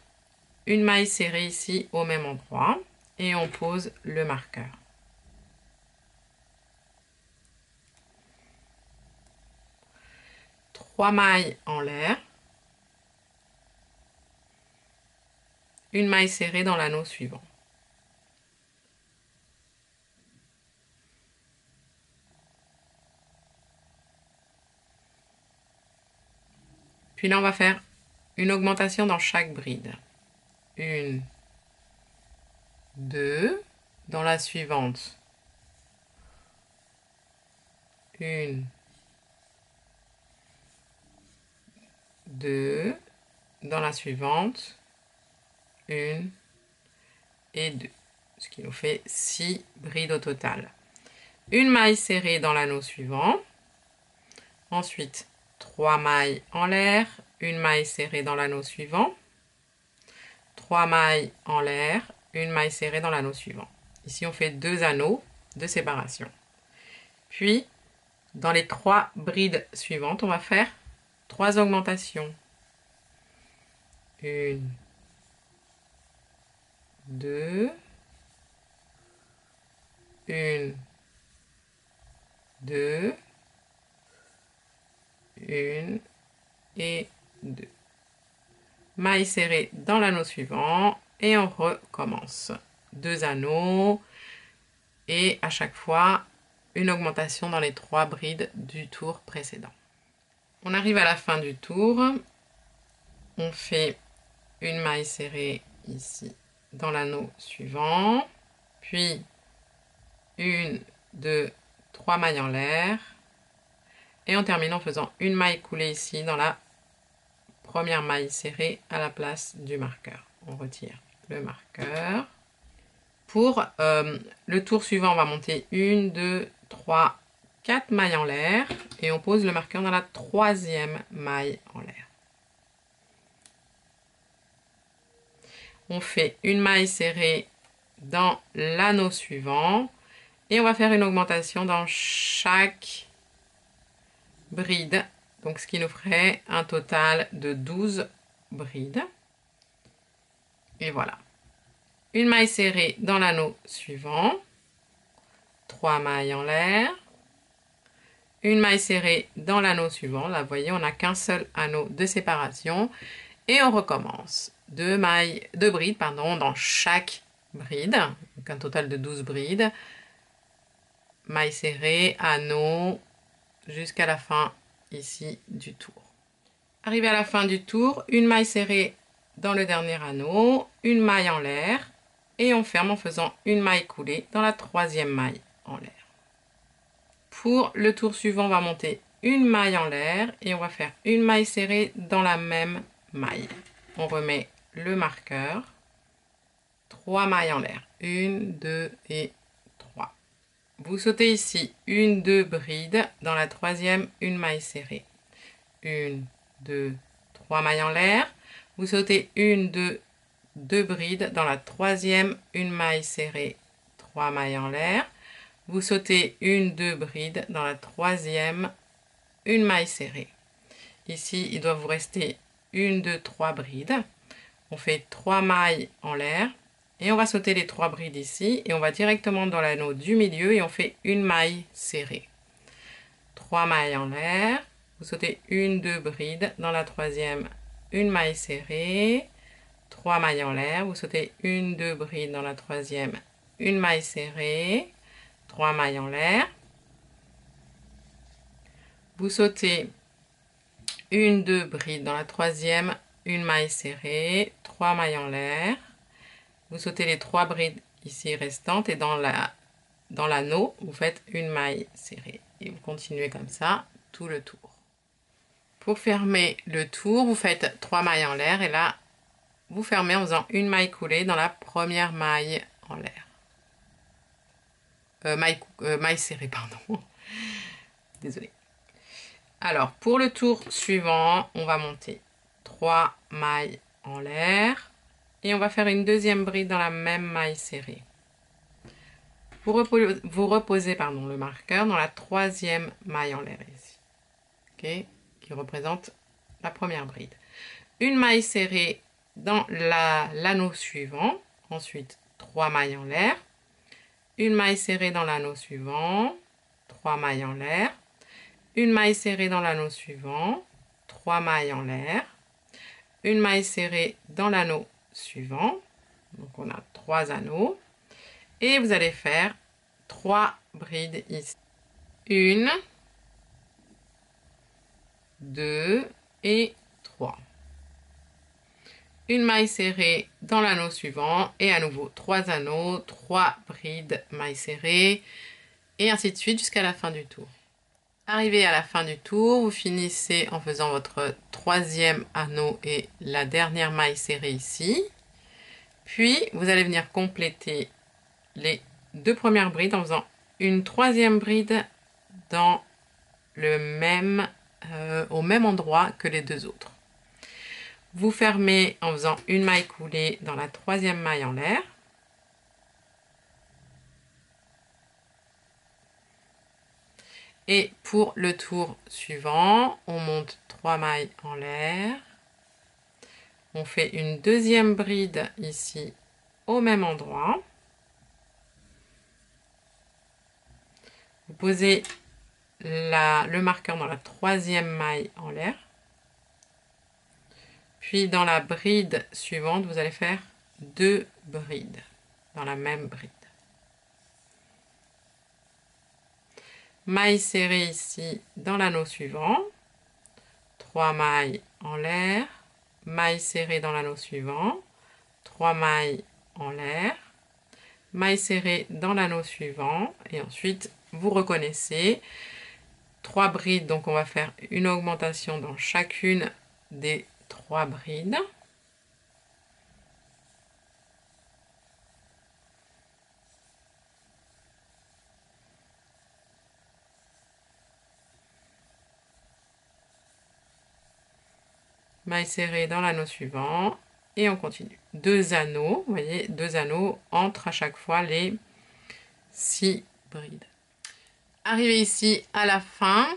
une maille serrée ici au même endroit et on pose le marqueur. Trois mailles en l'air, une maille serrée dans l'anneau suivant. Puis là, on va faire une augmentation dans chaque bride. 1, 2, dans la suivante. 1, 2, dans la suivante. 1 et 2. Ce qui nous fait 6 brides au total. Une maille serrée dans l'anneau suivant. Ensuite, 3 mailles en l'air, une maille serrée dans l'anneau suivant. 3 mailles en l'air, une maille serrée dans l'anneau suivant. Ici, on fait 2 anneaux de séparation. Puis, dans les 3 brides suivantes, on va faire 3 augmentations. 1, 2, 1, 2, 1 et 2. Maille serrée dans l'anneau suivant et on recommence. 2 anneaux et à chaque fois une augmentation dans les 3 brides du tour précédent. On arrive à la fin du tour. On fait une maille serrée ici dans l'anneau suivant, puis 1, 2, 3 mailles en l'air et on termine en faisant une maille coulée ici dans la première maille serrée à la place du marqueur. On retire le marqueur. Pour le tour suivant, on va monter 1, 2, 3, 4 mailles en l'air et on pose le marqueur dans la troisième maille en l'air. On fait une maille serrée dans l'anneau suivant et on va faire une augmentation dans chaque bride. Donc, ce qui nous ferait un total de 12 brides. Et voilà. Une maille serrée dans l'anneau suivant. 3 mailles en l'air. une maille serrée dans l'anneau suivant. Là, vous voyez, on n'a qu'un seul anneau de séparation. Et on recommence. Deux brides, dans chaque bride. Donc un total de 12 brides. Maille serrée, anneau, jusqu'à la fin ici du tour. Arrivé à la fin du tour, une maille serrée dans le dernier anneau, une maille en l'air. Et on ferme en faisant une maille coulée dans la troisième maille en l'air. Pour le tour suivant, on va monter une maille en l'air et on va faire une maille serrée dans la même maille. On remet le marqueur, 3 mailles en l'air, 1, 2 et 3. Vous sautez ici une, 2 brides, dans la troisième, une maille serrée. 1, 2, 3 mailles en l'air. Vous sautez une, 2 brides, dans la troisième, une maille serrée, 3 mailles en l'air. Vous sautez une, 2 brides, dans la troisième, une maille serrée. Ici, il doit vous rester 1, 2, 3 brides. On fait 3 mailles en l'air et on va sauter les 3 brides ici et on va directement dans l'anneau du milieu et on fait une maille serrée. 3 mailles en l'air, vous sautez 1, 2 brides, dans la troisième, une maille serrée, 3 mailles en l'air, vous sautez 1, 2 brides, dans la troisième, une maille serrée, 3 mailles en l'air, vous sautez 1, 2 brides, dans la troisième, une maille serrée, 3 mailles en l'air, vous sautez les 3 brides ici restantes et dans l'anneau, vous faites une maille serrée. Et vous continuez comme ça tout le tour. Pour fermer le tour, vous faites 3 mailles en l'air et là, vous fermez en faisant une maille coulée dans la première maille en l'air. Maille serrée, pardon. Désolée. Alors, pour le tour suivant, on va monter 3 mailles en l'air et on va faire une deuxième bride dans la même maille serrée. Vous reposez le marqueur dans la troisième maille en l'air ici, okay, qui représente la première bride. Une maille serrée dans l'anneau suivant, ensuite 3 mailles en l'air, une maille serrée dans l'anneau suivant, 3 mailles en l'air, une maille serrée dans l'anneau suivant, 3 mailles en l'air, une maille serrée dans l'anneau suivant, donc on a 3 anneaux, et vous allez faire 3 brides ici. 1, 2 et 3. Une maille serrée dans l'anneau suivant et à nouveau 3 anneaux, 3 brides, maille serrée et ainsi de suite jusqu'à la fin du tour. Arrivé à la fin du tour, vous finissez en faisant votre troisième anneau et la dernière maille serrée ici. Puis vous allez venir compléter les 2 premières brides en faisant une troisième bride dans au même endroit que les 2 autres. Vous fermez en faisant une maille coulée dans la troisième maille en l'air. Et pour le tour suivant, on monte 3 mailles en l'air. On fait une deuxième bride ici au même endroit. Vous posez le marqueur dans la troisième maille en l'air. Puis dans la bride suivante, vous allez faire 2 brides dans la même bride. Maille serrée ici dans l'anneau suivant, 3 mailles en l'air, maille serrée dans l'anneau suivant, 3 mailles en l'air, maille serrée dans l'anneau suivant et ensuite vous reconnaissez 3 brides, donc on va faire une augmentation dans chacune des 3 brides. Maille serrée dans l'anneau suivant et on continue. 2 anneaux, vous voyez, 2 anneaux entre à chaque fois les 6 brides. Arrivé ici à la fin,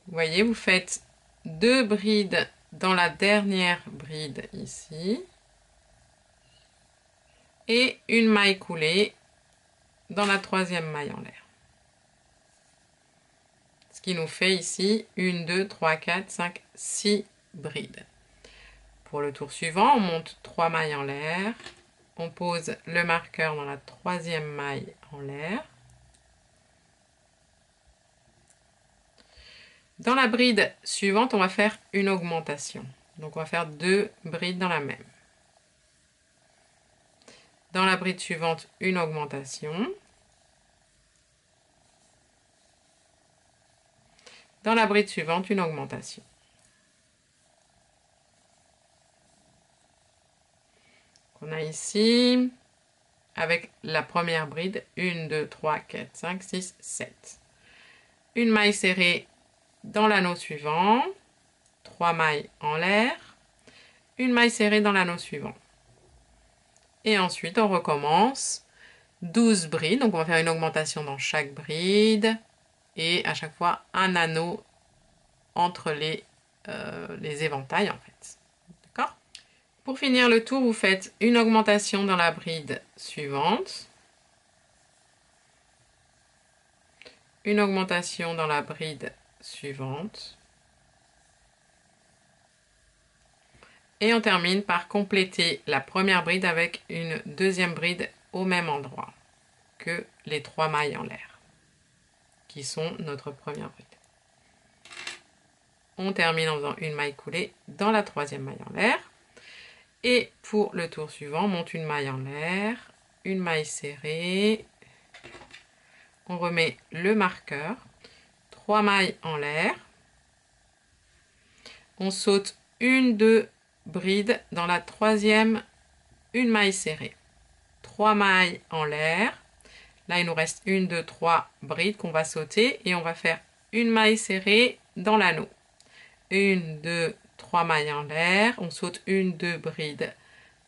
vous voyez, vous faites 2 brides dans la dernière bride ici et une maille coulée dans la troisième maille en l'air. Ce qui nous fait ici 1, 2, 3, 4, 5, 6 brides. Pour le tour suivant, on monte 3 mailles en l'air. On pose le marqueur dans la 3e maille en l'air. Dans la bride suivante, on va faire une augmentation. Donc on va faire 2 brides dans la même. Dans la bride suivante, une augmentation. Dans la bride suivante, une augmentation. On a ici, avec la première bride, 1, 2, 3, 4, 5, 6, 7. Une maille serrée dans l'anneau suivant, 3 mailles en l'air, une maille serrée dans l'anneau suivant. Et ensuite, on recommence 12 brides. Donc, on va faire une augmentation dans chaque bride et à chaque fois un anneau entre les éventails, en fait. D'accord? Pour finir le tour, vous faites une augmentation dans la bride suivante, une augmentation dans la bride suivante, et on termine par compléter la première bride avec une deuxième bride au même endroit que les 3 mailles en l'air, qui sont notre première bride. On termine en faisant une maille coulée dans la 3e maille en l'air. Et pour le tour suivant, on monte une maille en l'air, une maille serrée, on remet le marqueur, 3 mailles en l'air, on saute 1, 2 brides dans la 3e, une maille serrée, 3 mailles en l'air, là il nous reste 1, 2, 3 brides qu'on va sauter et on va faire une maille serrée dans l'anneau, 1, 2, 3 mailles en l'air, on saute 1, 2 brides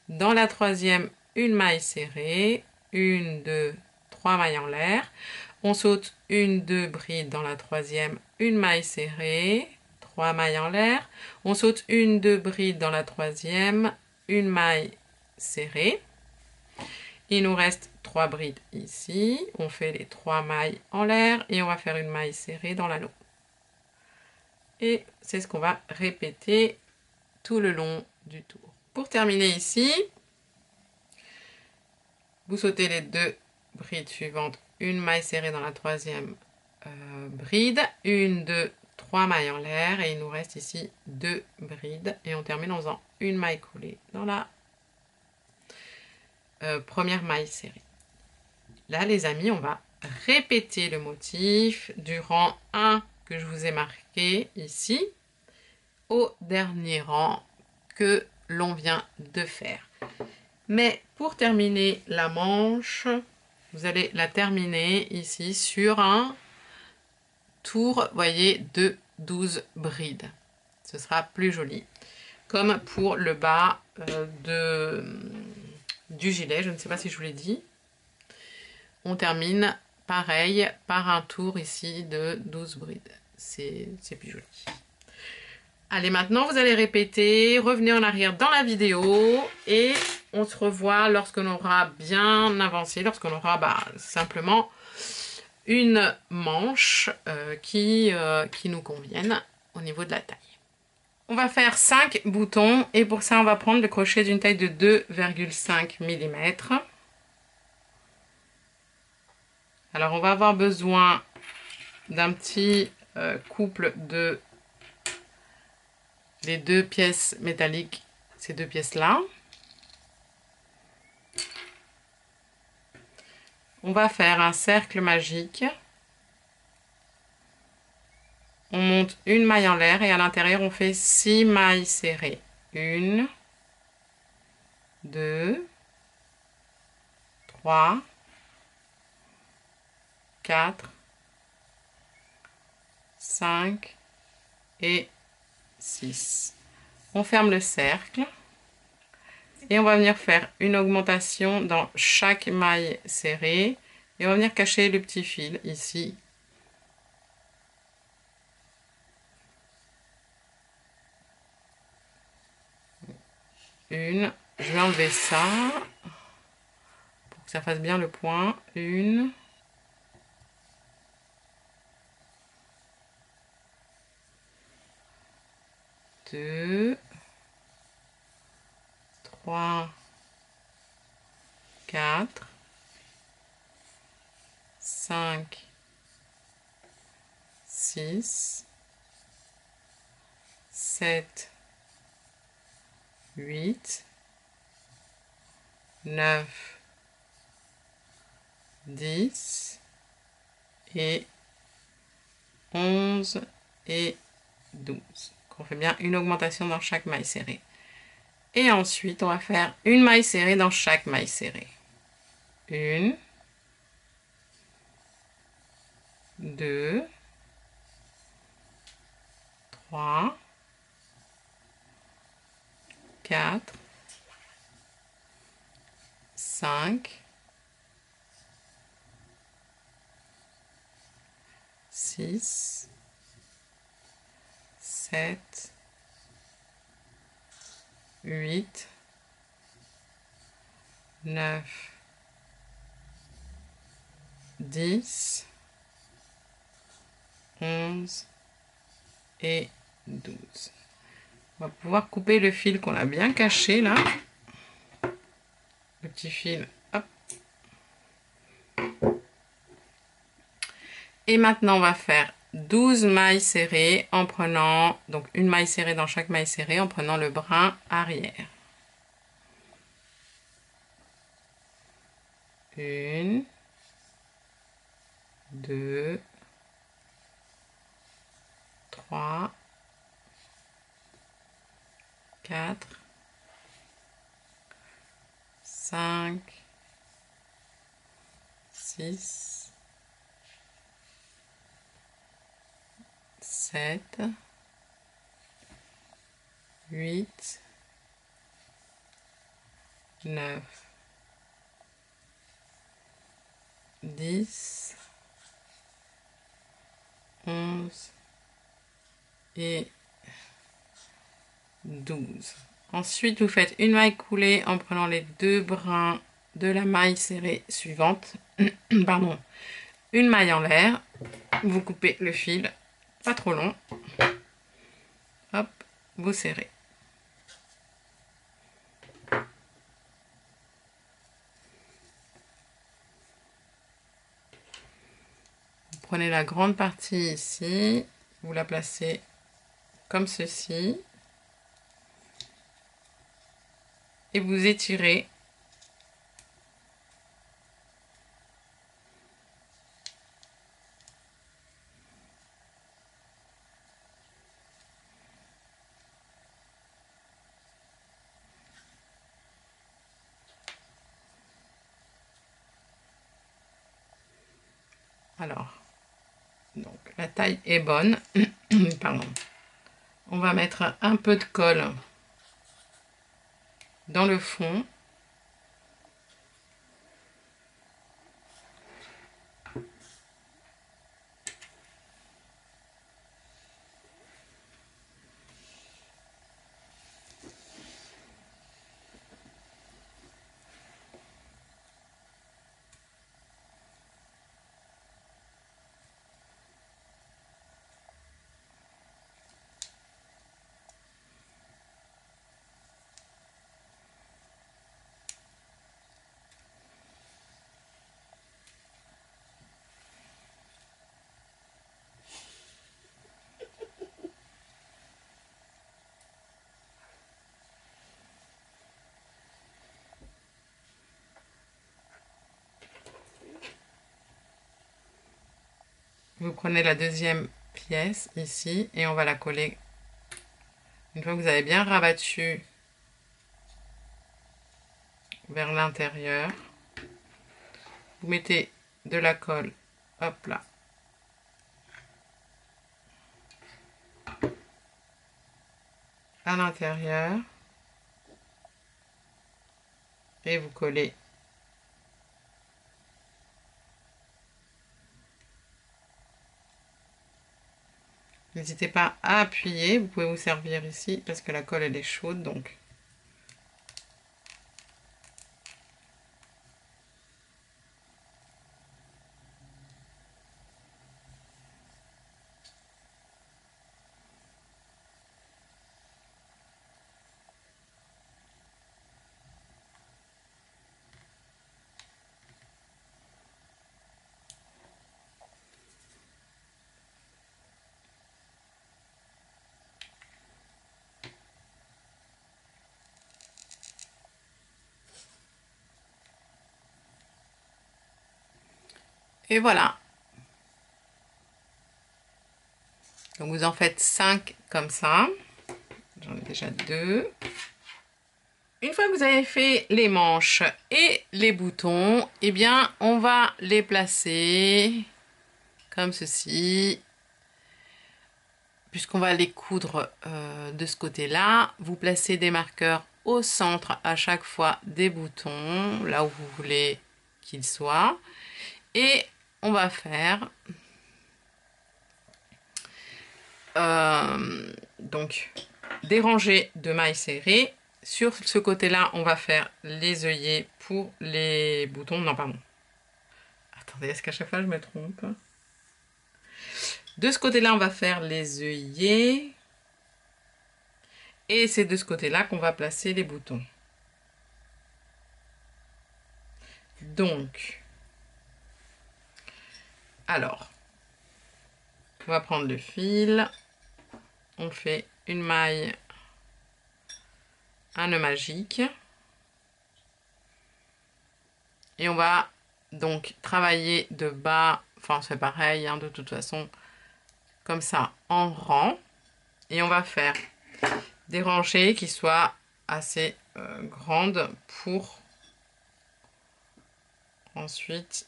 dans la 3e, une maille serrée, 1, 2, 3 mailles en l'air, on saute 1, 2 brides dans la 3e, une maille serrée, 3 mailles en l'air, on saute 1, 2 brides dans la 3e, une maille serrée, il nous reste 3 brides ici, on fait les 3 mailles en l'air et on va faire une maille serrée dans l'anneau. Et c'est ce qu'on va répéter tout le long du tour. Pour terminer ici, vous sautez les 2 brides suivantes, une maille serrée dans la 3e bride, 1, 2, 3 mailles en l'air et il nous reste ici 2 brides et on termine en faisant une maille coulée dans la première maille serrée. Là les amis, on va répéter le motif du rang 1 que je vous ai marqué ici au dernier rang que l'on vient de faire. Mais pour terminer la manche, vous allez la terminer ici sur un tour, voyez, de 12 brides. Ce sera plus joli. Comme pour le bas du gilet, je ne sais pas si je vous l'ai dit. On termine pareil par un tour ici de 12 brides. C'est plus joli. Allez, maintenant, vous allez répéter, revenez en arrière dans la vidéo et on se revoit lorsqu'on aura bien avancé, lorsqu'on aura simplement une manche qui nous convienne au niveau de la taille. On va faire 5 boutons et pour ça, on va prendre le crochet d'une taille de 2,5 mm. Alors, on va avoir besoin d'un petit couple de les 2 pièces métalliques, ces 2 pièces-là. On va faire un cercle magique. On monte une maille en l'air et à l'intérieur, on fait 6 mailles serrées. 1, 2, 3, 4, 5 et 6. On ferme le cercle et on va venir faire une augmentation dans chaque maille serrée et on va venir cacher le petit fil ici. Je vais enlever ça pour que ça fasse bien le point. 1, 2, 3, 4, 5, 6, 7, 8, 9, 10 et 11 et 12. On fait bien une augmentation dans chaque maille serrée. Et ensuite, on va faire une maille serrée dans chaque maille serrée. 1, 2, 3, 4, 5, 6, 7, 8, 9, 10, 11 et 12. On va pouvoir couper le fil qu'on a bien caché là. Le petit fil, hop. Et maintenant, on va faire 12 mailles serrées en prenant, donc une maille serrée dans chaque maille serrée en prenant le brin arrière. 1, 2, 3, 4, 5, 6, 7, 8, 9, 10, 11 et 12. Ensuite, vous faites une maille coulée en prenant les deux brins de la maille serrée suivante. Pardon. Une maille en l'air. Vous coupez le fil, pas trop long. Hop, vous serrez. Vous prenez la grande partie ici, vous la placez comme ceci. Et vous étirez. Alors, donc la taille est bonne. Pardon. On va mettre un peu de colle dans le fond. Vous prenez la deuxième pièce ici et on va la coller. Une fois que vous avez bien rabattu vers l'intérieur, vous mettez de la colle, hop là, à l'intérieur et vous collez. N'hésitez pas à appuyer, vous pouvez vous servir ici parce que la colle elle est chaude donc. Et voilà. Donc vous en faites 5 comme ça. J'en ai déjà 2. Une fois que vous avez fait les manches et les boutons, eh bien, on va les placer comme ceci. Puisqu'on va les coudre de ce côté-là, vous placez des marqueurs au centre à chaque fois des boutons, là où vous voulez qu'ils soient. Et on va faire donc des rangées de mailles serrées. Sur ce côté-là, on va faire les œillets pour les boutons. Non, pardon. Attendez, est-ce qu'à chaque fois je me trompe? De ce côté-là, on va faire les œillets. Et c'est de ce côté-là qu'on va placer les boutons. Donc, alors, on va prendre le fil. On fait une maille, un nœud magique. Et on va donc travailler de bas, enfin c'est pareil, hein, de toute façon, comme ça, en rang. Et on va faire des rangées qui soient assez grandes pour ensuite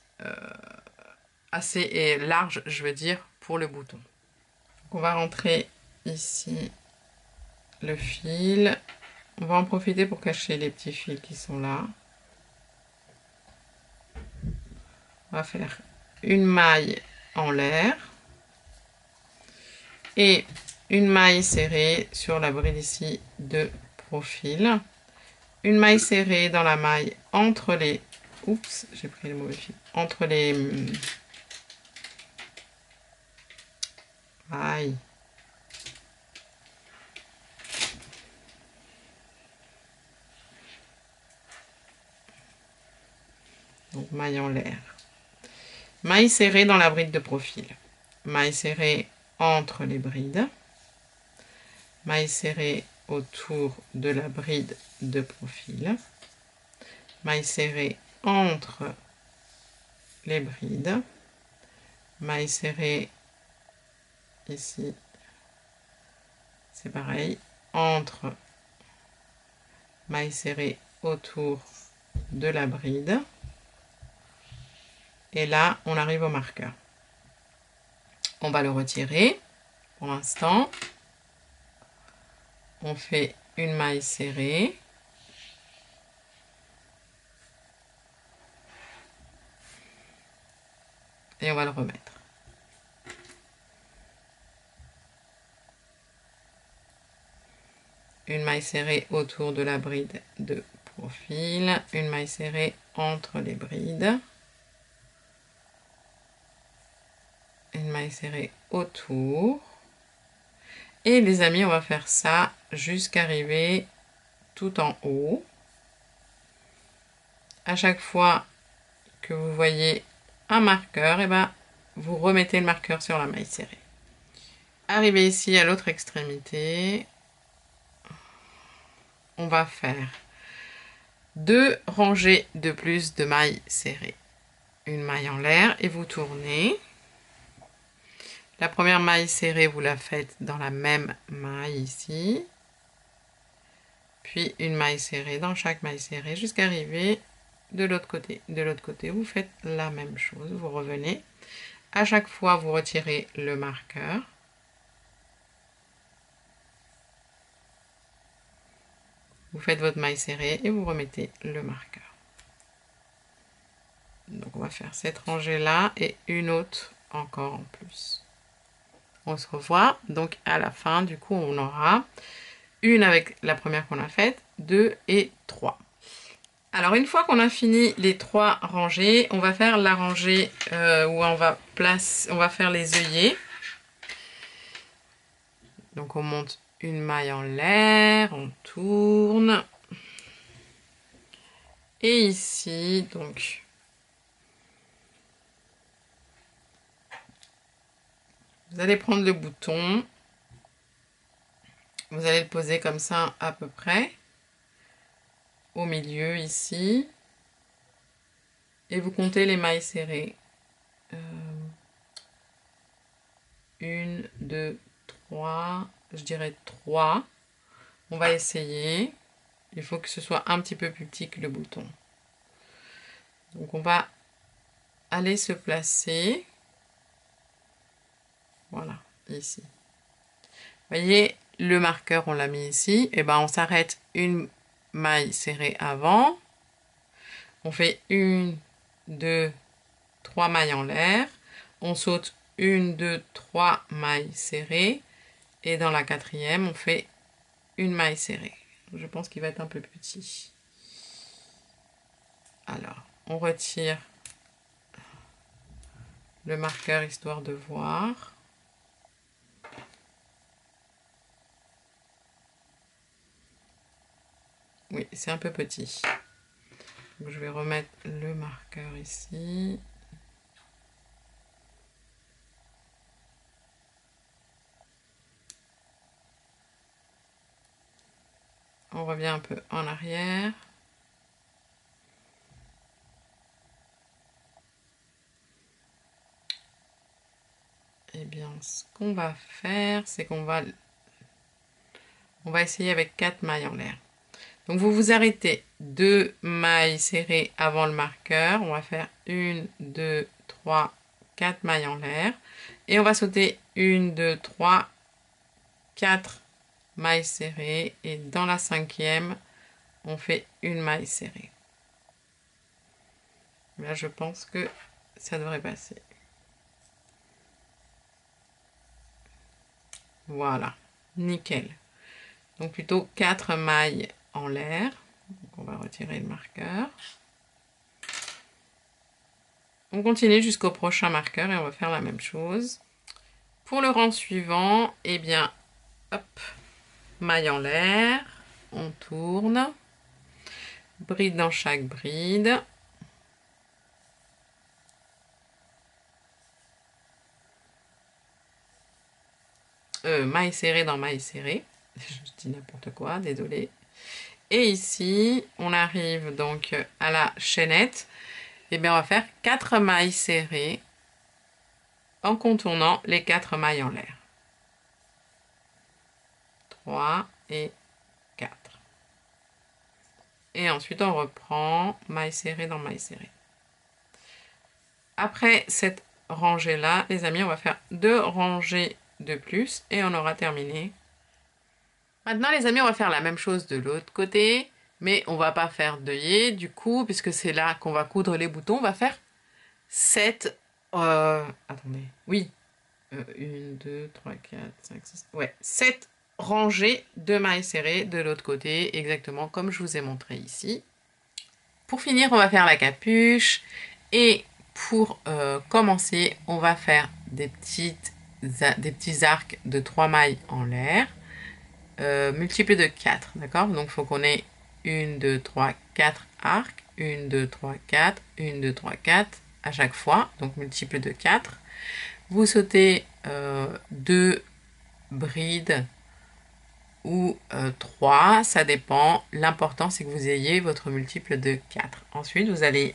assez large, je veux dire, pour le bouton. Donc, on va rentrer ici le fil. On va en profiter pour cacher les petits fils qui sont là. On va faire une maille en l'air et une maille serrée sur la bride ici de profil. Une maille serrée dans la maille entre les... Oups, j'ai pris le mauvais fil. Entre les... Aïe. Donc maille en l'air. Maille serrée dans la bride de profil. Maille serrée entre les brides. Maille serrée autour de la bride de profil. Maille serrée entre les brides. Maille serrée ici, c'est pareil, entre maille serrée autour de la bride. Et là, on arrive au marqueur. On va le retirer pour l'instant. On fait une maille serrée. Et on va le remettre. Une maille serrée autour de la bride de profil. Une maille serrée entre les brides. Une maille serrée autour. Et les amis, on va faire ça jusqu'à arriver tout en haut. À chaque fois que vous voyez un marqueur, et ben, vous remettez le marqueur sur la maille serrée. Arrivé ici à l'autre extrémité, on va faire 2 rangées de plus de mailles serrées. Une maille en l'air et vous tournez. La première maille serrée, vous la faites dans la même maille ici. Puis une maille serrée dans chaque maille serrée jusqu'à arriver de l'autre côté. De l'autre côté, vous faites la même chose. Vous revenez. À chaque fois, vous retirez le marqueur. Vous faites votre maille serrée et vous remettez le marqueur. Donc on va faire cette rangée là et une autre encore en plus. On se revoit donc à la fin. Du coup, on aura une avec la première qu'on a faite, 2 et 3. Alors une fois qu'on a fini les 3 rangées, on va faire la rangée où on va faire les œillets. Donc on monte une maille en l'air, on tourne. Et ici, donc, vous allez prendre le bouton. Vous allez le poser comme ça à peu près. Au milieu ici. Et vous comptez les mailles serrées 1, 2, 3, je dirais 3. On va essayer. Il faut que ce soit un petit peu plus petit que le bouton. Donc on va aller se placer. Voilà, ici. Vous voyez, le marqueur, on l'a mis ici. Et ben on s'arrête une maille serrée avant. On fait 1, 2, 3 mailles en l'air. On saute 1, 2, 3 mailles serrées. Et dans la quatrième, on fait une maille serrée. Je pense qu'il va être un peu petit. Alors, on retire le marqueur histoire de voir. Oui, c'est un peu petit. Donc, je vais remettre le marqueur ici. On revient un peu en arrière. Eh bien, ce qu'on va faire, c'est qu'on va essayer avec 4 mailles en l'air. Donc, vous vous arrêtez 2 mailles serrées avant le marqueur. On va faire 1, 2, 3, 4 mailles en l'air. Et on va sauter 1, 2, 3, 4 mailles serrées. Et dans la cinquième, on fait une maille serrée. Là, je pense que ça devrait passer. Voilà, nickel. Donc plutôt 4 mailles en l'air. On va retirer le marqueur. On continue jusqu'au prochain marqueur et on va faire la même chose. Pour le rang suivant, eh bien, hop, maille en l'air, on tourne, bride dans chaque bride. Maille serrée dans maille serrée. Je dis n'importe quoi, désolé. Et ici, on arrive donc à la chaînette. Et bien, on va faire 4 mailles serrées en contournant les 4 mailles en l'air. 3 et 4. Et ensuite, on reprend maille serrée dans maille serrée. Après cette rangée-là, les amis, on va faire 2 rangées de plus et on aura terminé. Maintenant, les amis, on va faire la même chose de l'autre côté, mais on va pas faire d'œillet du coup, puisque c'est là qu'on va coudre les boutons. On va faire 7... attendez, oui. 1, 2, 3, 4, 5, 6... Ouais, 7 rangées de mailles serrées de l'autre côté, exactement comme je vous ai montré ici. Pour finir, on va faire la capuche. Et pour commencer, on va faire des petits arcs de 3 mailles en l'air. Multiplié de 4, d'accord? Donc, il faut qu'on ait 1, 2, 3, 4 arcs. 1, 2, 3, 4. 1, 2, 3, 4 à chaque fois. Donc, multiplié de 4. Vous sautez 2 brides ou 3, ça dépend. L'important, c'est que vous ayez votre multiple de 4. Ensuite, vous allez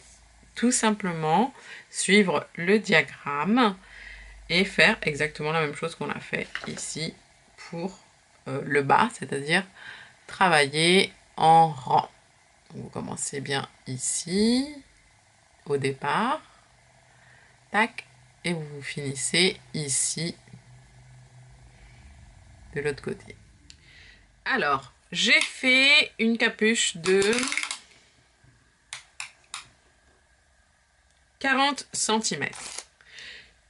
tout simplement suivre le diagramme et faire exactement la même chose qu'on a fait ici pour le bas, c'est-à-dire travailler en rang. Donc, vous commencez bien ici, au départ, tac, et vous finissez ici, de l'autre côté. Alors, j'ai fait une capuche de 40 cm.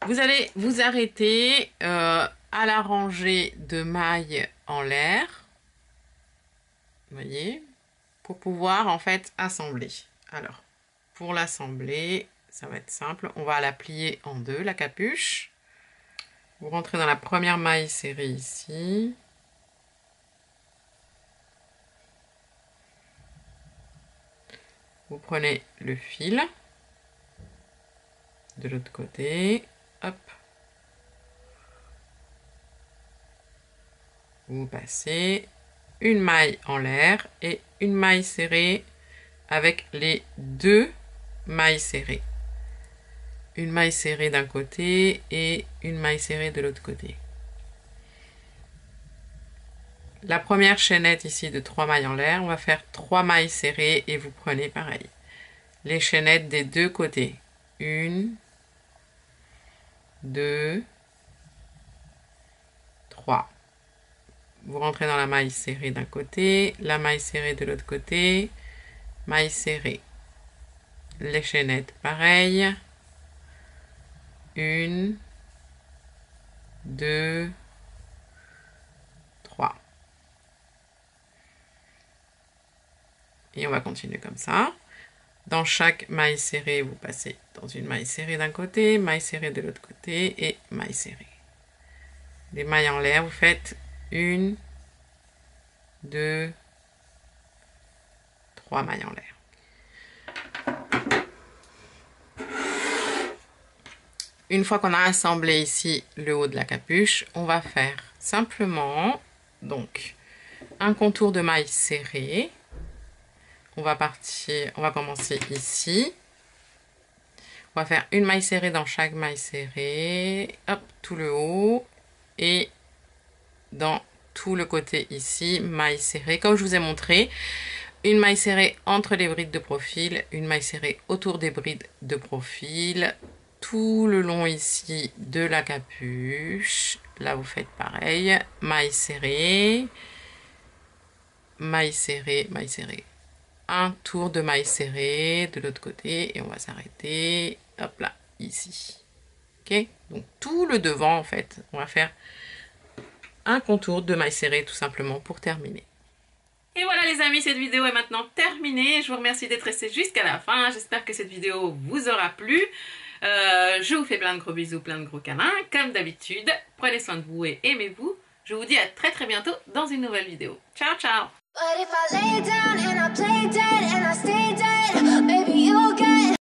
Vous allez vous arrêter à la rangée de mailles en l'air. Vous voyez, pour pouvoir en fait assembler. Alors, pour l'assembler, ça va être simple. On va la plier en deux, la capuche. Vous rentrez dans la première maille serrée ici. Vous prenez le fil de l'autre côté. Hop. Vous passez une maille en l'air et une maille serrée avec les deux mailles serrées. une maille serrée d'un côté et une maille serrée de l'autre côté. La première chaînette ici de 3 mailles en l'air, on va faire 3 mailles serrées et vous prenez pareil. Les chaînettes des deux côtés. 1, 2, 3. Vous rentrez dans la maille serrée d'un côté, la maille serrée de l'autre côté, maille serrée. Les chaînettes pareil. 1, 2, 3. Et on va continuer comme ça. Dans chaque maille serrée, vous passez dans une maille serrée d'un côté, maille serrée de l'autre côté et maille serrée. Les mailles en l'air, vous faites 1, 2, 3 mailles en l'air. Une fois qu'on a assemblé ici le haut de la capuche, on va faire simplement donc un contour de maille serrée. On va commencer ici. On va faire une maille serrée dans chaque maille serrée. Hop, tout le haut. Et dans tout le côté ici, maille serrée. Comme je vous ai montré, une maille serrée entre les brides de profil, une maille serrée autour des brides de profil. Tout le long ici de la capuche. Là, vous faites pareil. Maille serrée. Maille serrée, maille serrée. Un tour de maille serrée de l'autre côté et on va s'arrêter, hop là, ici. Ok, donc tout le devant en fait, on va faire un contour de maille serrée tout simplement pour terminer. Et voilà les amis, cette vidéo est maintenant terminée. Je vous remercie d'être restés jusqu'à la fin. J'espère que cette vidéo vous aura plu. Je vous fais plein de gros bisous, plein de gros câlins. Comme d'habitude, prenez soin de vous et aimez-vous. Je vous dis à très bientôt dans une nouvelle vidéo. Ciao, ciao! But if I lay down and I play dead and I stay dead, baby